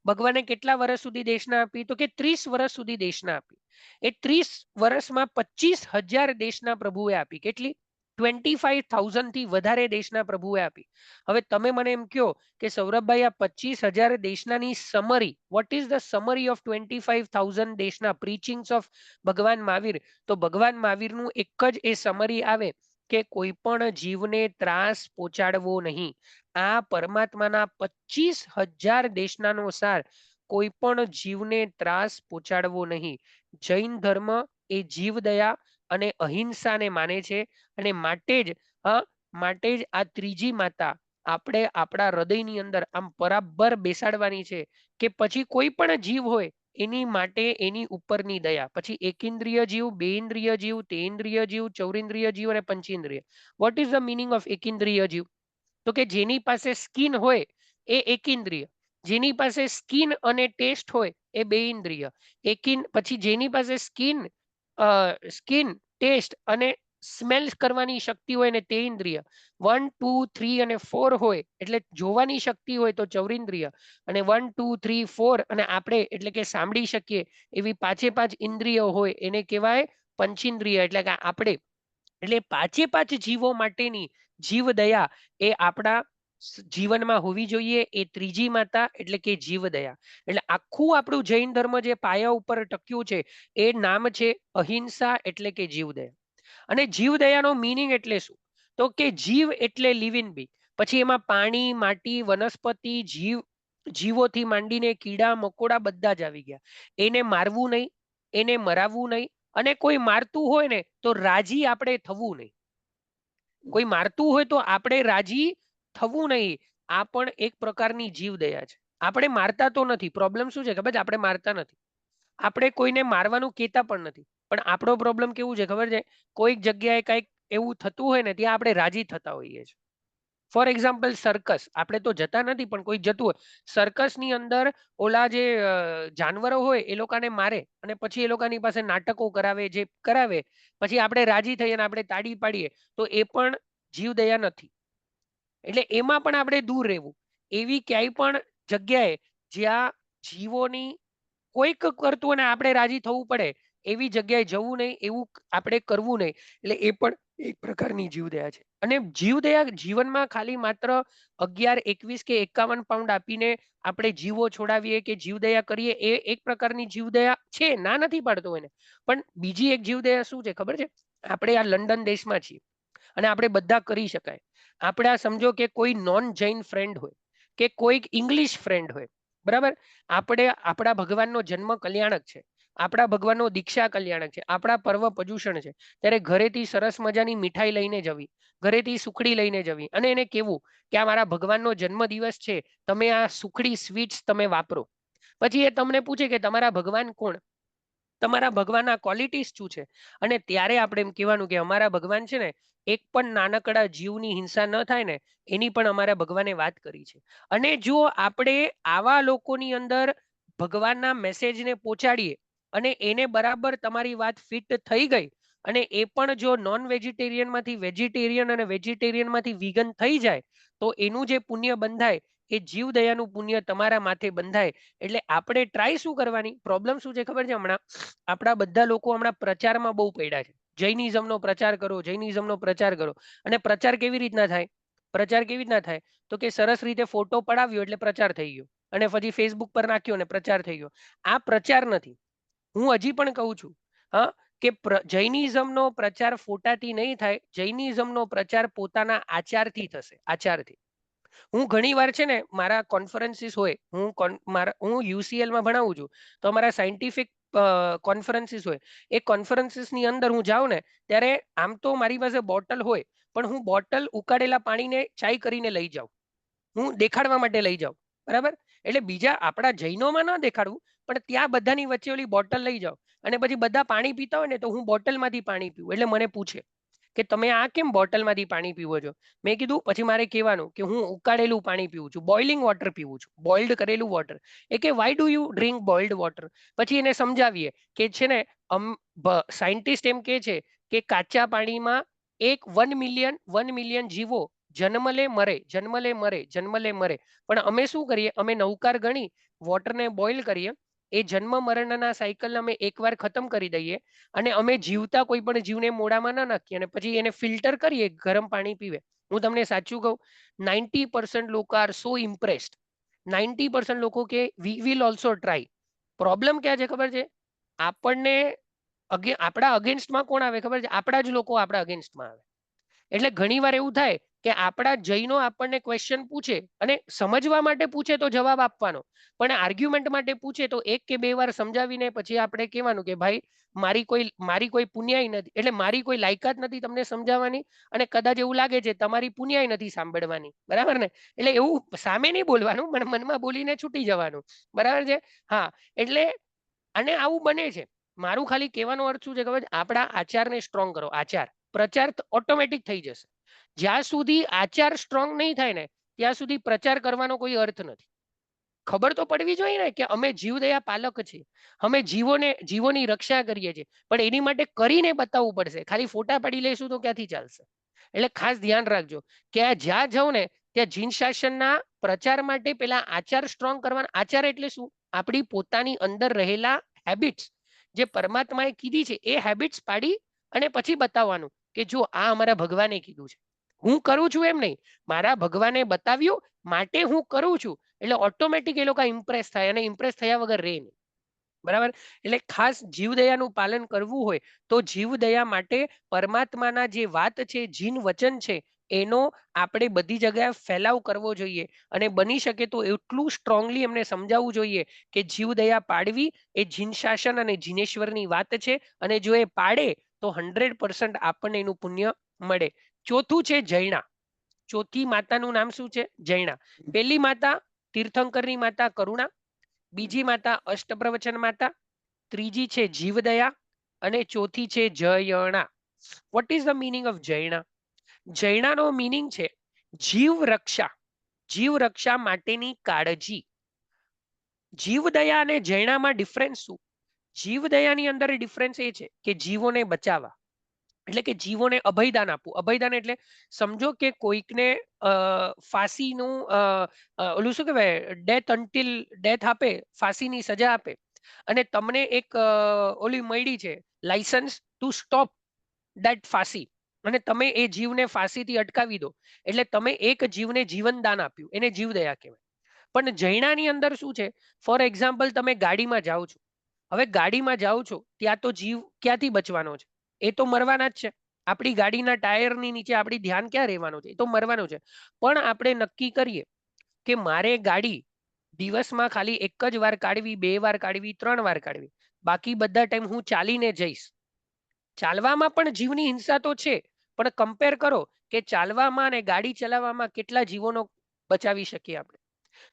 ભગવાને કેટલા વર્ષ સુધી દેશના આપી? તો કે 30 વર્ષ સુધી દેશના આપી. એ 30 વર્ષમાં 25,000 દેશના પ્રભુએ આપી. કેટલી? 25,000 થી વધારે દેશના પ્રભુએ આપી. હવે તમે મને એમ કહો કે સૌરભભાઈ આ 25,000 દેશનાની summary, what is the summary of 25,000 દેશના પ્રીચિંગ્સ ઓફ ભગવાન મહાવીર? તો ભગવાન મહાવીરનું એક જ એ સમરી આવે કે કોઈ પણ જીવને ત્રાસ પહોંચાડવો નહીં. આ પરમાત્માના 25,000 દેશનાનો સાર કોઈ પણ જીવને ત્રાસ પહોંચાડવો નહીં. જૈન ધર્મ એ જીવદયા અને અહિંસાને માને છે, અને માટે જ આ ત્રીજી માતા આપણે આપણા હૃદયની અંદર આમ બરાબર બેસાડવાની છે, કે પછી કોઈ પણ જીવ હોય એની માટે એની ઉપરની દયા. પછી એકેન્દ્રિય જીવ, બેઇન્દ્રિય જીવ, તેન્દ્રિય જીવ, ચૌરેન્દ્રિય જીવ અને પંચેન્દ્રિય. What is the meaning of એકેન્દ્રિય જીવ? તો કે જેની પાસે સ્કિન હોય એ એકેન્દ્રિય, જેની પાસે સ્કિન અને ટેસ્ટ હોય એ બેઇન્દ્રિય, પછી જેની પાસે સ્કિન ટેસ્ટ અને સ્મેલ કરવાની શક્તિ હોય ને તે ઇન્દ્રિય. 1, 2, 3 અને 4 હોય એટલે જોવાની શક્તિ હોય તો ચૌરેન્દ્રિય, અને 1, 2, 3, 4 અને આપણે એટલે કે સાંભળી શકીએ એવી પાંચે પાંચ ઇન્દ્રિયો હોય એને કહેવાય પંચેન્દ્રિય, એટલે કે આપણે. એટલે પાંચે પાંચ જીવો માટેની જીવદયા એ આપણા જીવનમાં હોવી જોઈએ. એ ત્રીજી માતા એટલે કે જીવદયા. એટલે આખું આપણું જૈન ધર્મ જે પાયા ઉપર ટક્યું છે એ નામ છે અહિંસા એટલે કે જીવદયા. અને જીવદયાનો મીનિંગ એટલે શું? તો કે જીવ એટલે લિવિંગ બી. પછી એમાં પાણી, માટી, વનસ્પતિ, જીવોથી માંડીને કીડા મકોડા બધા જ આવી ગયા. એને મારવું નહીં, એને મરાવવું નહીં, અને કોઈ મારતું હોય ને તો રાજી આપણે થવું નહીં. કોઈ મારતું હોય તો આપણે રાજી થવું નહીં. આ પણ એક પ્રકારની જીવદયા છે. આપણે મારતા તો નથી. પ્રોબ્લેમ શું છે ખબર છે? આપણે મારતા નથી. આપણે કોઈને મારવાનું કહેતા પણ નથી. પણ આપણો પ્રોબ્લેમ કેવું છે ખબર છે? કોઈક જગ્યાએ કંઈક એવું થતું હોય ને ત્યાં આપણે રાજી થતા હોઈએ છીએ. ફોર એક્ઝામ્પલ સર્કસ, આપણે તો જતા નથી પણ કોઈ જતું હોય. સર્કસની અંદર ઓલા જે જાનવરો હોય એ લોકોને મારે અને પછી એ લોકોની પાસે નાટકો કરાવે, જે કરાવે પછી આપણે રાજી થઈએ અને આપણે તાળી પાડીએ, તો એ પણ જીવદયા નથી. એટલે એમાં પણ આપણે દૂર રહેવું. એવી ક્યાંય પણ જગ્યાએ જ્યાં જીવોની કોઈક કરતું અને આપણે રાજી થવું પડે એવી જગ્યાએ જવું નહીં, એવું આપણે કરવું નહીં. એટલે એ પણ એક પ્રકારની જીવદયા છે. અને જીવદયા જીવનમાં ખાલી માત્ર 11, 21 કે 51 પાઉન્ડ આપીને આપણે જીવો છોડાવીએ કે જીવદયા કરીએ એ એક પ્રકારની જીવદયા છે, ના નથી પાડતો એને. પણ બીજી એક જીવદયા શું છે ખબર છે? આપણે આ લંડન દેશમાં છીએ અને આપણે બધા કરી શકાય. આપણે આ સમજો કે કોઈ નોન જૈન ફ્રેન્ડ હોય કે કોઈક ઇંગ્લિશ ફ્રેન્ડ હોય, બરાબર? આપણે આપણા ભગવાનનો જન્મ કલ્યાણક છે, આપણા ભગવાનનો દીક્ષા કલ્યાણક છે, આપણા પર્વ પર્યુષણ છે. ત્યારે ઘરેથી સરસ મજાની મીઠાઈ લઈને જવી, ઘરેથી સુખડી લઈને જવી અને એને કહેવું કે આ મારા ભગવાનનો જન્મદિવસ છે, તમે આ સુખડી સ્વીટ્સ તમે વાપરો. પછી એ તમને પૂછે કે તમારા ભગવાન કોણ, તમારા ભગવાનના ક્વોલિટીઝ શું છે? અને ત્યારે આપણે એમ કહેવાનું કે અમારા ભગવાન છે ને એક પણ નાનકડા જીવની હિંસા ન થાય ને એની પણ અમારા ભગવાને વાત કરી છે. અને જો આપણે આવા લોકોની અંદર ભગવાનના મેસેજને પહોંચાડીએ અને એને બરાબર તમારી વાત ફિટ થઈ ગઈ અને એ પણ જો નોન વેજીટેરિયનમાંથી વેજીટેરિયન અને વેજીટેરિયનમાંથી વીગન થઈ જાય, તો એનું જે પુણ્ય બંધાય એ જીવદયાનું પુણ્ય તમારા માથે બંધાય. એટલે આપણે ટ્રાય શું કરવાની? પ્રોબ્લેમ શું છે ખબર છે? હમણાં આપણા બધા લોકો હમણાં પ્રચારમાં બહુ પડ્યા છે. જૈનિઝમનો પ્રચાર કરો, જૈનિઝમનો પ્રચાર કરો. અને પ્રચાર કેવી રીતના થાય? પ્રચાર કેવી રીતના થાય? તો કે સરસ રીતે ફોટો પડાવ્યો એટલે પ્રચાર થઈ ગયો, અને પછી ફેસબુક પર નાખ્યો અને પ્રચાર થઈ ગયો. આ પ્રચાર નથી. હું હજી પણ કહું છું હા, કે જૈનિઝમનો પ્રચાર ફોટાથી નહીં થાય. જૈનિઝમનો પ્રચાર પોતાના આચારથી થશે, આચારથી. હું ઘણી વાર છે ને મારા કોન્ફરન્સીસ હોય, હું યુસીએલમાં ભણાવું છું, તો અમારા સાયન્ટિફિક કોન્ફરન્સીસ હોય. એ કોન્ફરન્સીસની અંદર હું જાઉં ને ત્યારે આમ તો મારી પાસે બોટલ હોય, પણ હું બોટલ ઉકાળેલા પાણીને ચાય કરીને લઈ જાઉં. હું દેખાડવા માટે લઈ જાઉં, બરાબર? એટલે બીજા આપણા જૈનોમાં ન દેખાડવું, પણ ત્યાં બધાની વચ્ચે ઓલી બોટલ લઈ જાઉં. અને પછી બધા પાણી પીતા હોય ને તો હું બોટલમાંથી પાણી પીવું. એટલે મને પૂછે કે તમે આ કેમ બોટલમાંથી પાણી પીવો છો? મેં કીધું, પછી મારે કહેવાનું કે હું ઉકાળેલું પાણી પીવું છું, બોઇલિંગ વોટર પીવું છું, બોઇલ્ડ કરેલું વોટર. એ કે why do you drink boiled water? પછી એને સમજાવીએ કે છે ને સાયન્ટિસ્ટ એમ કે છે કે કાચા પાણીમાં 1 મિલિયન જીવો જન્મ લે મરે, જન્મ લે મરે, જન્મ લે મરે. પણ અમે શું કરીએ? અમે નવકાર ગણી વોટરને બોઇલ કરીએ. એ જન્મ મરણના સાયકલ અમે એકવાર ખતમ કરી દઈએ અને અમે જીવતા કોઈ પણ જીવને મોઢામાં ન નાખીએ અને પછી એને ફિલ્ટર કરીએ, ગરમ પાણી પીવે. હું તમને સાચું કહું, 90% લોકો આર સો ઇમ્પ્રેસ્ડ. 90% લોકો કે we will also try. Problem ક્યાં છે ખબર છે? આપણને આપણા અગેન્સ્ટમાં કોણ આવે ખબર છે? આપણા જ લોકો આપણા અગેન્સ્ટમાં આવે. એટલે ઘણી વાર એવું થાય કે આપણા જૈનો આપણને ક્વેશ્ચન પૂછે અને સમજવા માટે પૂછે તો જવાબ આપવાનો, પણ આર્ગ્યુમેન્ટ માટે પૂછે તો એક કે બે વાર સમજાવીને પછી આપણે કહેવાનું કે ભાઈ મારી કોઈ પુણ્યાઈ નથી, એટલે મારી કોઈ લાયકાત નથી તમને સમજાવવાની, અને કદાચ એવું લાગે છે તમારી પુણ્યાઈ નથી સાંભળવાની, બરાબર ને? એટલે એવું સામે નહીં બોલવાનું, પણ મનમાં બોલીને છૂટી જવાનું, બરાબર છે? હા, એટલે અને આવું બને છે. મારું ખાલી કહેવાનો અર્થ શું છે ખબર છે? આપણા આચારને સ્ટ્રોંગ કરો. આચાર પ્રચાર ઓટોમેટિક થઈ જશે. જ્યાં સુધી આચાર સ્ટ્રોંગ નહીં થાય ને ત્યાં સુધી પ્રચાર કરવાનો કોઈ અર્થ નથી. ખબર તો પડવી જોઈએ ને કે અમે જીવદયા પાલક છીએ, અમે જીવોની રક્ષા કરીએ છીએ, પણ એની માટે કરીને બતાવવું પડશે. ખાલી ફોટા પાડી લઈશું તો ક્યાંથી ચાલશે? એટલે ખાસ ધ્યાન રાખજો કે આ જ્યાં જાઓ ને ત્યાં જીન શાસનના પ્રચાર માટે પેલા આચાર સ્ટ્રોંગ કરવાના. આચાર એટલે શું? આપણી પોતાની અંદર રહેલા હેબિટ્સ જે પરમાત્માએ કીધી છે એ હેબિટ્સ પાડી અને પછી બતાવવાનું કે જો આ અમારા ભગવાને કીધું છે, હું કરું છું એમ નહીં, મારા ભગવાને બતાવ્યું માટે હું કરું છું. એટલે ઓટોમેટિક એ લોકો ઇમ્પ્રેસ થાય, અને ઇમ્પ્રેસ થયા વગર રહે નહીં, બરાબર? એટલે ખાસ જીવદયાનું પાલન કરવું હોય તો જીવદયા માટે પરમાત્માના જે વાત છે, જીન વચન છે, એનો આપણે બધી જગ્યાએ ફેલાવ કરવો જોઈએ, અને બની શકે તો એટલું સ્ટ્રોંગલી એમને સમજાવવું જોઈએ કે જીવદયા પાડવી એ જીન શાસન અને જીનેશ્વરની વાત છે, અને જો એ પાડે તો 100% આપણને એનું પુણ્ય મળે. ચોથું છે જૈના. ચોથી માતાનું નામ શું છે? જૈના. પહેલી માતા તીર્થંકરની માતા કરુણા, બીજી માતા અષ્ટપ્રવચન માતા, ત્રીજી છે જીવદયા, અને ચોથી છે જયણા. What is the meaning of જૈના? જૈનાનો મીનિંગ છે જીવ રક્ષા, જીવ રક્ષા માટેની કાળજી. જીવદયા અને જૈનામાં ડિફરન્સ શું? જીવદયાની અંદર ડિફરન્સ એ છે કે જીવોને બચાવવા, એટલે કે જીવોને અભયદાન આપવું. અભયદાન એટલે સમજો કે કોઈકને ફાંસીનું ઓલું શું કહેવાય, ડેથ આપે, ફાંસીની સજા આપે, અને તમને એક ઓલી મળી છે લાયસન્સ ટુ સ્ટોપ દેટ ફાંસી, અને તમે એ જીવને ફાંસીથી અટકાવી દો, એટલે તમે એક જીવને જીવનદાન આપ્યું, એને જીવદયા કહેવાય. પણ જૈનાની અંદર શું છે? ફોર એક્ઝામ્પલ તમે ગાડીમાં જાઓ છો, હવે ગાડીમાં જાઓ છો ત્યાં તો જીવ ક્યાંથી બચવાનો છે? એ તો મરવાના જ છે. આપણી ગાડીના ટાયરની નીચે આપણી ધ્યાન ક્યાં રહેવાનું છે? એ તો મરવાનું છે. પણ આપણે નક્કી કરીએ કે મારે ગાડી દિવસમાં ખાલી એક જ વાર કાઢવી, 2 વાર કાઢવી, 3 વાર કાઢવી, બાકી બધા ટાઈમ હું ચાલીને જઈશ. ચાલવામાં પણ જીવની હિંસા તો છે, પણ કમ્પેર કરો કે ચાલવામાં અને ગાડી ચલાવવામાં કેટલા જીવોનો બચાવી શકીએ આપણે.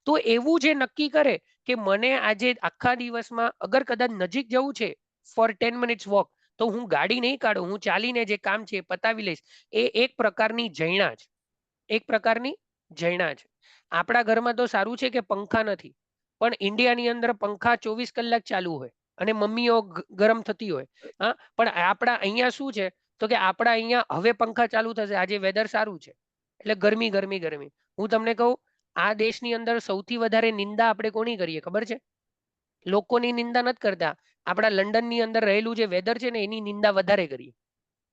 તો એવું જે નક્કી કરે કે મને આજે આખા દિવસમાં અગર કદાચ નજીક જવું છે ફોર 10 મિનિટ્સ વોક, તો હું ગાડી નહીં કાઢું, હું ચાલીને જે કામ છે એ પતાવી લઈશ. એ એક પ્રકારની જૈના છે, એક પ્રકારની જૈના છે. આપણા ઘરમાં તો સારું છે કે પંખા નથી, પણ ઇન્ડિયાની અંદર પંખા 24 કલાક ચાલુ હોય અને મમ્મીઓ ગરમ થતી હોય. હા, પણ આપણા અહીંયા શું છે તો કે આપણા અહીંયા હવે પંખા ચાલુ થશે, આજે વેધર સારું છે એટલે ગરમી ગરમી ગરમી. હું તમને કહું, આ દેશની અંદર સૌથી વધારે નિંદા આપણે કોની કરીએ ખબર છે? લોકોની નિંદા નથી કરતા, આપણા લંડનની અંદર રહેલું જે વેધર છે ને એની નિંદા વધારે કરીએ.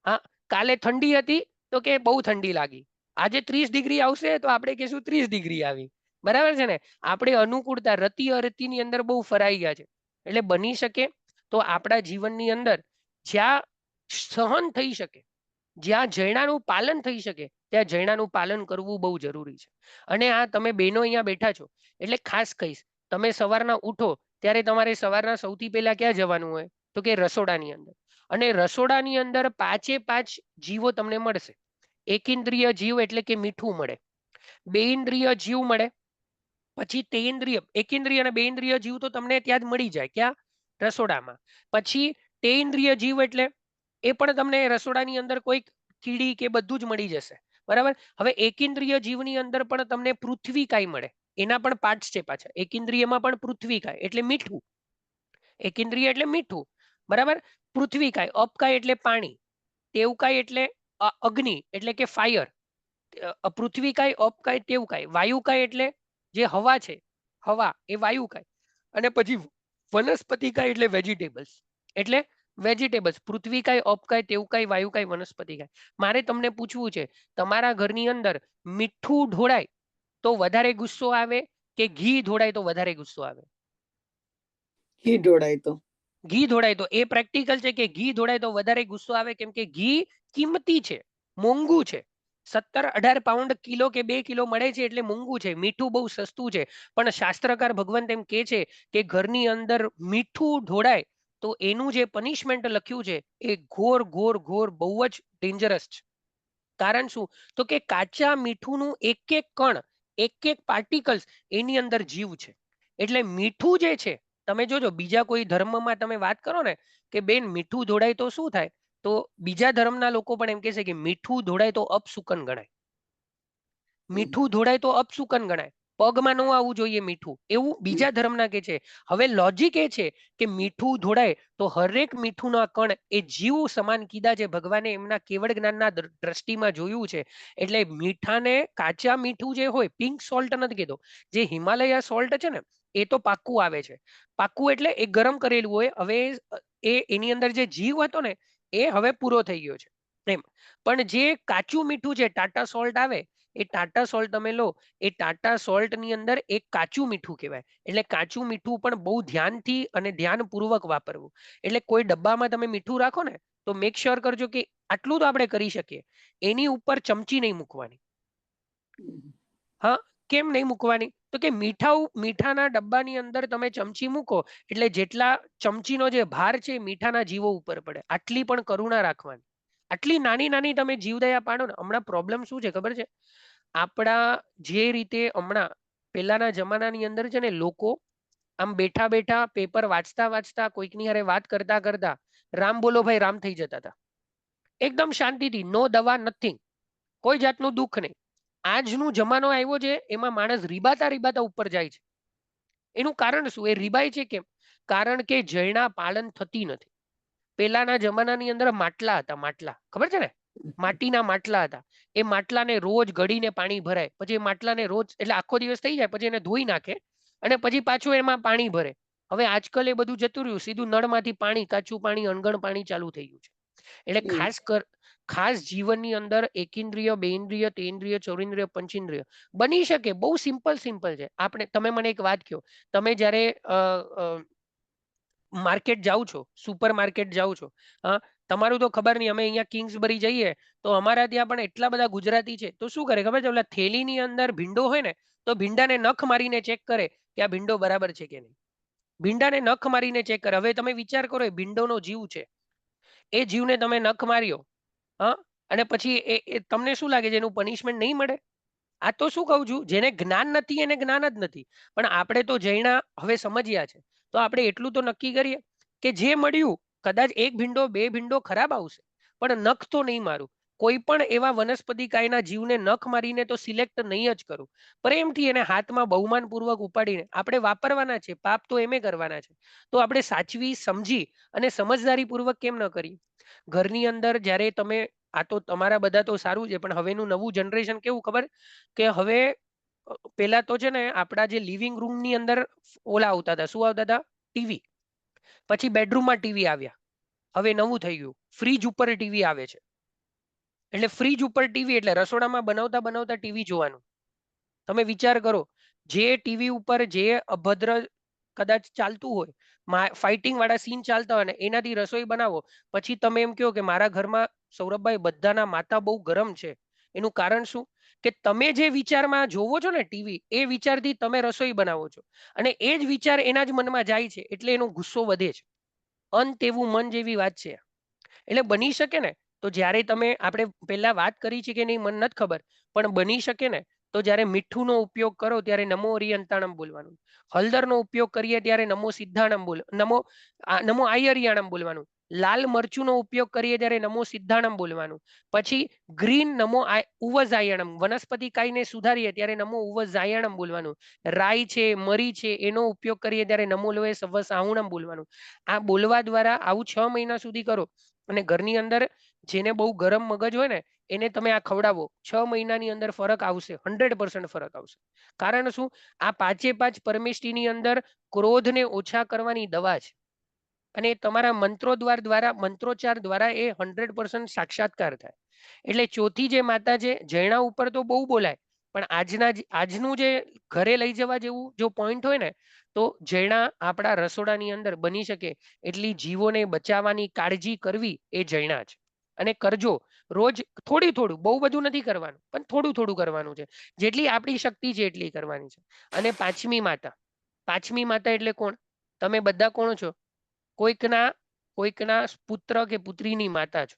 હા, કાલે ઠંડી હતી તો કે બહુ ઠંડી લાગી, આજે 30 ડિગ્રી આવશે તો આપણે કહેશું 30 ડિગ્રી આવી, બરાબર છે ને? આપણે અનુકૂળતા રતિ અરતિની અંદર બહુ ફરાઈ ગયા છે. એટલે બની શકે તો આપણા જીવનની અંદર જ્યાં સહન થઈ શકે, જ્યાં જૈનાનું પાલન થઈ શકે ત્યાં જૈનાનું પાલન કરવું બહુ જરૂરી છે. અને આ તમે બહેનો અહીંયા બેઠા છો એટલે ખાસ કહીશ, તમે સવારના ઉઠો ત્યારે તમારે સવારના સૌથી પહેલા ક્યાં જવાનું હોય? તો કે રસોડાની અંદર. અને રસોડાની અંદર 5 જીવો તમને મળશે. એકેન્દ્રિય જીવ એટલે કે મીઠું મળે, બેઇન્દ્રિય જીવ મળે, પછી તેઇન્દ્રિય, એકેન્દ્રિય અને બેઇન્દ્રિય જીવ તો તમને ત્યાં જ મળી જાય. ક્યાં? રસોડામાં. પછી તેઇન્દ્રિય જીવ એટલે એ પણ તમને રસોડાની અંદર કોઈક કીડી કે બધું જ મળી જશે, બરાબર? હવે એકેન્દ્રિય જીવની અંદર પણ તમને પૃથ્વીકાય મળે, એના પણ પાર્ટ્સ છે પાછા. એકેન્દ્રિયમાં પણ પૃથ્વીકાય એટલે મીઠું, એકેન્દ્રિય એટલે મીઠું, બરાબર? પૃથ્વીકાય, અપકાય એટલે પાણી, તેવકાય એટલે અગ્નિ એટલે કે ફાયર, પૃથ્વીકાય, અપકાય, તેવકાય. વાયુકાય એટલે જે હવા છે, હવા એ વાયુકાય. અને પછી વનસ્પતિકાય એટલે વેજીટેબલ્સ, એટલે વેજીટેબલ્સ. પૃથ્વીકાય, અપકાય, તેવકાય, વાયુકાય, વનસ્પતિકાય. મારે તમને પૂછવું છે, તમારા ઘરની અંદર મીઠું ઢોળાય તો વધારે ગુસ્સો આવે કે ઘી ઢોળાય તો વધારે ગુસ્સો આવે? ઘી ઢોળાય તો. ઘી ઢોળાય તો. એ પ્રેક્ટિકલ છે કે ઘી ઢોળાય તો વધારે ગુસ્સો આવે, કેમ કે ઘી કિંમતી છે, મોંઘું છે. 17-18 પાઉન્ડ કિલો કે 2 કિલો મળે છે એટલે મોંઘું છે. મીઠું બહુ સસ્તું છે. પણ શાસ્ત્રકાર ભગવંત એમ કે છે કે ઘરની અંદર મીઠું ઢોળાય તો એનું જે પનિશમેન્ટ લખ્યું છે એ ઘોર ઘોર ઘોર બહુ જ ડેન્જરસ છે. કારણ શું? તો કે કાચા મીઠુંનું એક એક કણ, એક એક પાર્ટિકલ્સ એની અંદર જીવ છે. એટલે મીઠું જે છે, તમે જોજો બીજા કોઈ ધર્મમાં તમે વાત કરો ને કે બેન મીઠું ઢોળાય તો શું થાય, તો બીજા ધર્મના લોકો પણ એમ કહેશે કે મીઠું ઢોળાય તો અપશુકન ગણાય. મીઠું ઢોળાય તો અપશુકન ગણાય. પગમાં ન આવવું જોઈએ મીઠું, એવું બીજા ધર્મના કે છે. હવે લોજિક એ છે કે મીઠું ઢોળાય તો હરેક મીઠુંના કણ એ જીવ સમાન કીધા છે ભગવાને એમના કેવળ જ્ઞાનના દ્રષ્ટિમાં જોયું છે. એટલે મીઠાને કાચા મીઠું જે હોય, પિંક સોલ્ટ નથી કીધો, જે હિમાલયા સોલ્ટ છે ને એ તો પાક્કું આવે છે. પાક્કું એટલે એ ગરમ કરેલું હોય. હવે એની અંદર જે જીવ હતો ને એ હવે પૂરો થઈ ગયો છે એમ. પણ જે કાચું મીઠું છે, ટાટા સોલ્ટ આવે, એ ટાટા સોલ્ટ તમે લો, એ ટાટા સોલ્ટ ની અંદર એક કાચું મીઠું કહેવાય. એટલે કાચું મીઠું પણ બહુ ધ્યાનથી અને ધ્યાનપૂર્વક વાપરવું. એટલે કોઈ ડબ્બામાં તમે મીઠું રાખો ને તો મેક શ્યોર કરજો કે આટલું તો આપણે કરી શકીએ, એની ઉપર ચમચી નહીં મૂકવાની. હા, કેમ નહીં મૂકવાની? તો કે મીઠાના ડબ્બાની અંદર તમે ચમચી મૂકો એટલે જેટલા ચમચીનો જે ભાર છે મીઠાના જીવો ઉપર પડે. આટલી પણ કરુણા રાખવાની. આટલી નાની નાની તમે જીવદયા પાડો ને. હમણાં પ્રોબ્લેમ શું છે ખબર છે? આપણા જે રીતે હમણાં પહેલાના જમાનાની અંદર છે ને લોકો આમ બેઠા બેઠા પેપર વાંચતા વાંચતા કોઈકની હારે વાત કરતા કરતા રામ બોલો ભાઈ રામ થઈ જતા હતા. એકદમ શાંતિથી, નો દવા, નથિંગ, કોઈ જાતનું દુઃખ નહીં. આજનું જમાનો આવ્યો છે એમાં માણસ રીબાતા રીબાતા ઉપર જાય છે. એનું કારણ શું? એ રીબાય છે કેમ? કારણ કે જૈના પાલન થતી નથી. પહેલાના જમાનાની અંદર માટલા હતા. માટલા ખબર છે ને? માટીના માટલા હતા. એ માટલાને રોજ ગળીને પાણી ભરાય, પછી એ માટલાને રોજ એટલે આખો દિવસ થઈ જાય પછી એને ધોઈ નાખે અને પછી પાછું એમાં પાણી ભરે. હવે આજકાલ એ બધું જતું રહ્યું, સીધું નળમાંથી પાણી, કાચું પાણી, અણગણ પાણી ચાલુ થઈ ગયું છે. એટલે ખાસ જીવનની અંદર એકેન્દ્રિય, બેઇન્દ્રિય, તેન્દ્રિય, ચોરેન્દ્રિય, પંચેન્દ્રિય બની શકે. બહુ સિમ્પલ સિમ્પલ છે. તમે મને એક વાત કહો, તમે જ્યારે માર્કેટ જાઓ છો, સુપર માર્કેટ જાઓ છો, હા, તમારું તો ખબર નહીં, અમે અહીંયા કિંગ્સબરી જઈએ તો અમારા ત્યાં પણ એટલા બધા ગુજરાતી છે. તો શું કરે ખબર છે? ઓલા થેલીની અંદર ભીંડો હોય ને તો ભીંડાને નખ મારીને ચેક કરે કે આ ભીંડો બરાબર છે કે નહીં. ભીંડાને નખ મારીને ચેક કરે. હવે તમે વિચાર કરો, એ ભીંડોનો જીવ છે, એ જીવને તમે નખ માર્યો, હા, અને પછી તમને શું લાગે છે એનું પનિશમેન્ટ નહીં મળે? આ તો શું કહું છું, જેને જ્ઞાન નથી એને જ્ઞાન જ નથી. પણ આપણે તો જૈના હવે સમજ્યા છે, તો આપણે એટલું તો નક્કી કરીએ કે જે મળ્યું, કદાચ એક ભીંડો, બે ભીંડો ખરાબ આવશે, પણ નખ તો નહીં મારું. કોઈ પણ એવા વનસ્પતિ કાયના જીવને નખ મારીને તો સિલેક્ટ નહીં જ કરું. પ્રેમથી એને હાથમાં બહુમાનપૂર્વક ઉપાડીને આપણે વાપરવાના છે. પાપ તો એમે કરવાના છે. તો આપણે સાચવી સમજી અને સમજદારીપૂર્વક કેમ ન કરીએ? ઘરની અંદર જ્યારે તમે, આ તો તમારા બધા તો સારું છે, પણ હવેનું નવું જનરેશન કેવું ખબર? કે હવે પેલા તો છે ને આપણા જે લિવિંગ રૂમની અંદર ઓલા આવતા હતા, શું આવતા હતા? ટીવી. પછી બેડરૂમમાં ટીવી આવ્યા. હવે નવું થઈ ગયું, ફ્રીજ ઉપર ટીવી આવે છે. એટલે ફ્રીજ ઉપર ટીવી એટલે રસોડામાં બનાવતા બનાવતા ટીવી જોવાનું. તમે વિચાર કરો, જે ટીવી ઉપર જે અભદ્ર કદાચ ચાલતું હોય, ફાઇટિંગ વાળા સીન ચાલતા હોય ને એનાથી રસોઈ બનાવો, પછી તમે એમ કહો કે મારા ઘરમાં સૌરભભાઈ બધાના માથા બહુ ગરમ છે. એનું કારણ શું? કે તમે જે વિચારમાં જોવો છો ને ટીવી, એ વિચારથી તમે રસોઈ બનાવો છો અને એ જ વિચાર એના જ મનમાં જાય છે, એટલે એનો ગુસ્સો વધે છે. અંત એવું મન જેવી વાત છે. એટલે બની શકે ને તો જ્યારે તમે, આપણે પહેલા વાત કરી છે કે નહીં મને નથી ખબર, પણ બની શકે ને તો જ્યારે મીઠુંનો ઉપયોગ કરો ત્યારે નમો અરિયંતાણમ બોલવાનું. હળદરનો ઉપયોગ કરીએ ત્યારે નમો સિદ્ધાણમ બોલ, નમો આયરિયાણમ બોલવાનું. લાલ મરચુંનો ઉપયોગ કરીએ ત્યારે નમો સિદ્ધાણમ બોલવાનું. પછી ગ્રીન નમો ઉવઝાયણમ, વનસ્પતિ કાઈને સુધારીએ ત્યારે નમો ઉવઝાયણમ બોલવાનું. રાઈ છે, મરી છે, એનો ઉપયોગ કરીએ ત્યારે નમો લોએ સવ્વ સાહુણમ બોલવાનું. આ બોલવા દ્વારા આવું 6 મહિના સુધી કરો અને ઘરની અંદર જેને બહુ ગરમ મગજ હોય ને એને તમે આ ખવડાવો, 6 મહિનાની અંદર ફરક આવશે, 100% ફરક આવશે. કારણ શું? આ પાંચે પાંચ પરમેષ્ટિની અંદર ક્રોધને ઓછા કરવાની દવા છે. અને તમારા મંત્રોચ્ચાર દ્વારા એ 100% સાક્ષાત્કાર થાય. એટલે ચોથી જે માતા છે, જૈણા ઉપર તો બહુ બોલાય, પણ આજનું જે ઘરે લઈ જવા જેવું જો પોઈન્ટ હોય ને, તો જૈણા આપણા રસોડાની અંદર બની શકે એટલી જીવોને બચાવવાની કાળજી કરવી એ જૈણા છે. અને કરજો. રોજ થોડી થોડું, બહુ બધું નથી કરવાનું, પણ થોડું થોડું કરવાનું છે. જેટલી આપણી શક્તિ છે એટલી કરવાની છે. અને પાંચમી માતા એટલે કોણ? તમે બધા કોણ છો? કોઈકના કોઈકના પુત્ર કે પુત્રીની માતા છો.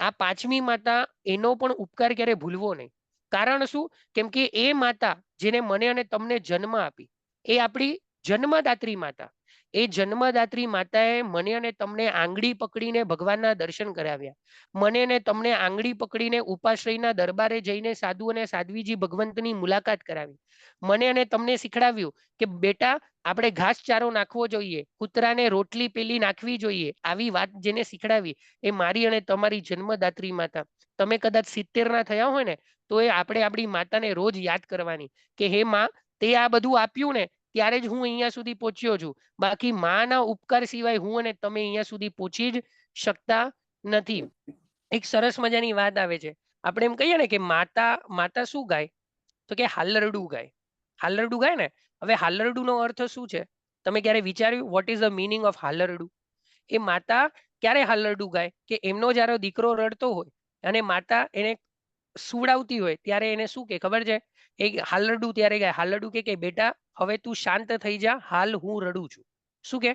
આ પાંચમી માતા, એનો પણ ઉપકાર ક્યારે ભૂલવો નહીં. કારણ શું? કેમ કે એ માતા જેને મને અને તમને જન્મ આપી, એ આપણી જન્મદાત્રી માતા. એ જન્મદાત્રી માતાએ મને અને તમને આંગળી પકડીને ભગવાનના દર્શન કરાવ્યા. મને ને તમને આંગળી પકડીને ઉપાશ્રયના દરબારે જઈને સાધુ અને સાધ્વીજી ભગવંતની મુલાકાત કરાવી. મને અને તમને શીખડાવ્યું કે બેટા, આપણે ઘાસચારો નાખવો જોઈએ, કૂતરાને રોટલી પેલી નાખવી જોઈએ. આવી વાત જેને શીખડાવી, એ મારી અને તમારી જન્મદાત્રી માતા. તમે કદાચ 70 ના થયા હોય ને, તો એ આપણે આપણી માતાને રોજ યાદ કરવાની કે હે માં, તે આ બધું આપ્યું ને, ત્યારે જ હું અહીંયા સુધી પહોંચ્યો છું. બાકી માના ઉપકાર સિવાય હું અને તમે અહીંયા સુધી પહોંચી જ શકતા નથી. એક સરસ મજાની વાત આવે છે. આપણે એમ કહીએ ને કે માતા માતા શું ગાય? તો કે હાલરડું ગાય. હાલરડું ગાય ને. હવે હાલરડુંનો અર્થ શું છે? તમે ક્યારે વિચાર્યું what is the meaning of હાલરડું? એ માતા ક્યારે હાલરડું ગાય? કે એમનો જ્યારે દીકરો રડતો હોય અને માતા એને સુવડાવતી હોય, ત્યારે એને શું કે ખબર છે? એ હાલરડું ત્યારે ગાય. હાલરડું કે બેટા, હવે તું શાંત થઈ જા, હાલ હું રડું છું. શું કે?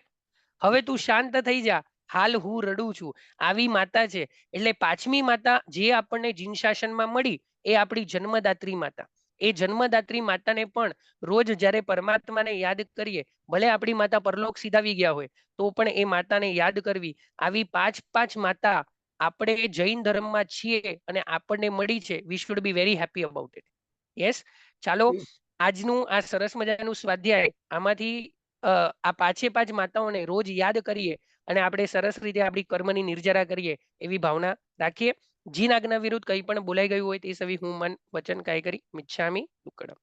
હવે તું શાંત થઈ જા, હાલ હું રડું છું. આવી માતા છે. એટલે પાંચમી માતા જે આપણને જીન શાસનમાં મળી, એ આપણી જન્મદાત્રી માતા. એ જન્મદાત્રી માતાને પણ રોજ જ્યારે પરમાત્માને યાદ કરીએ, ભલે આપણી માતા પરલોક સીધાવી ગયા હોય, તો પણ એ માતાને યાદ કરવી. આવી પાંચ પાંચ માતા આપણે જૈન ધર્મમાં છીએ અને આપણને મળી છે. We should be very happy about it. Yes. ચાલો, આજનું આ સરસ મજાનું સ્વાધ્યાય, આમાંથી આ પાંચે પાંચ માતાઓને રોજ યાદ કરીએ અને આપણે સરસ રીતે આપણી કર્મની નિર્જરા કરીએ, એવી ભાવના રાખીએ. જીન આજ્ઞા વિરુદ્ધ કંઈ પણ બોલાઈ ગયું હોય તે સવી હું મન વચન કાય કરી મિચ્છામી દુક્કડમ.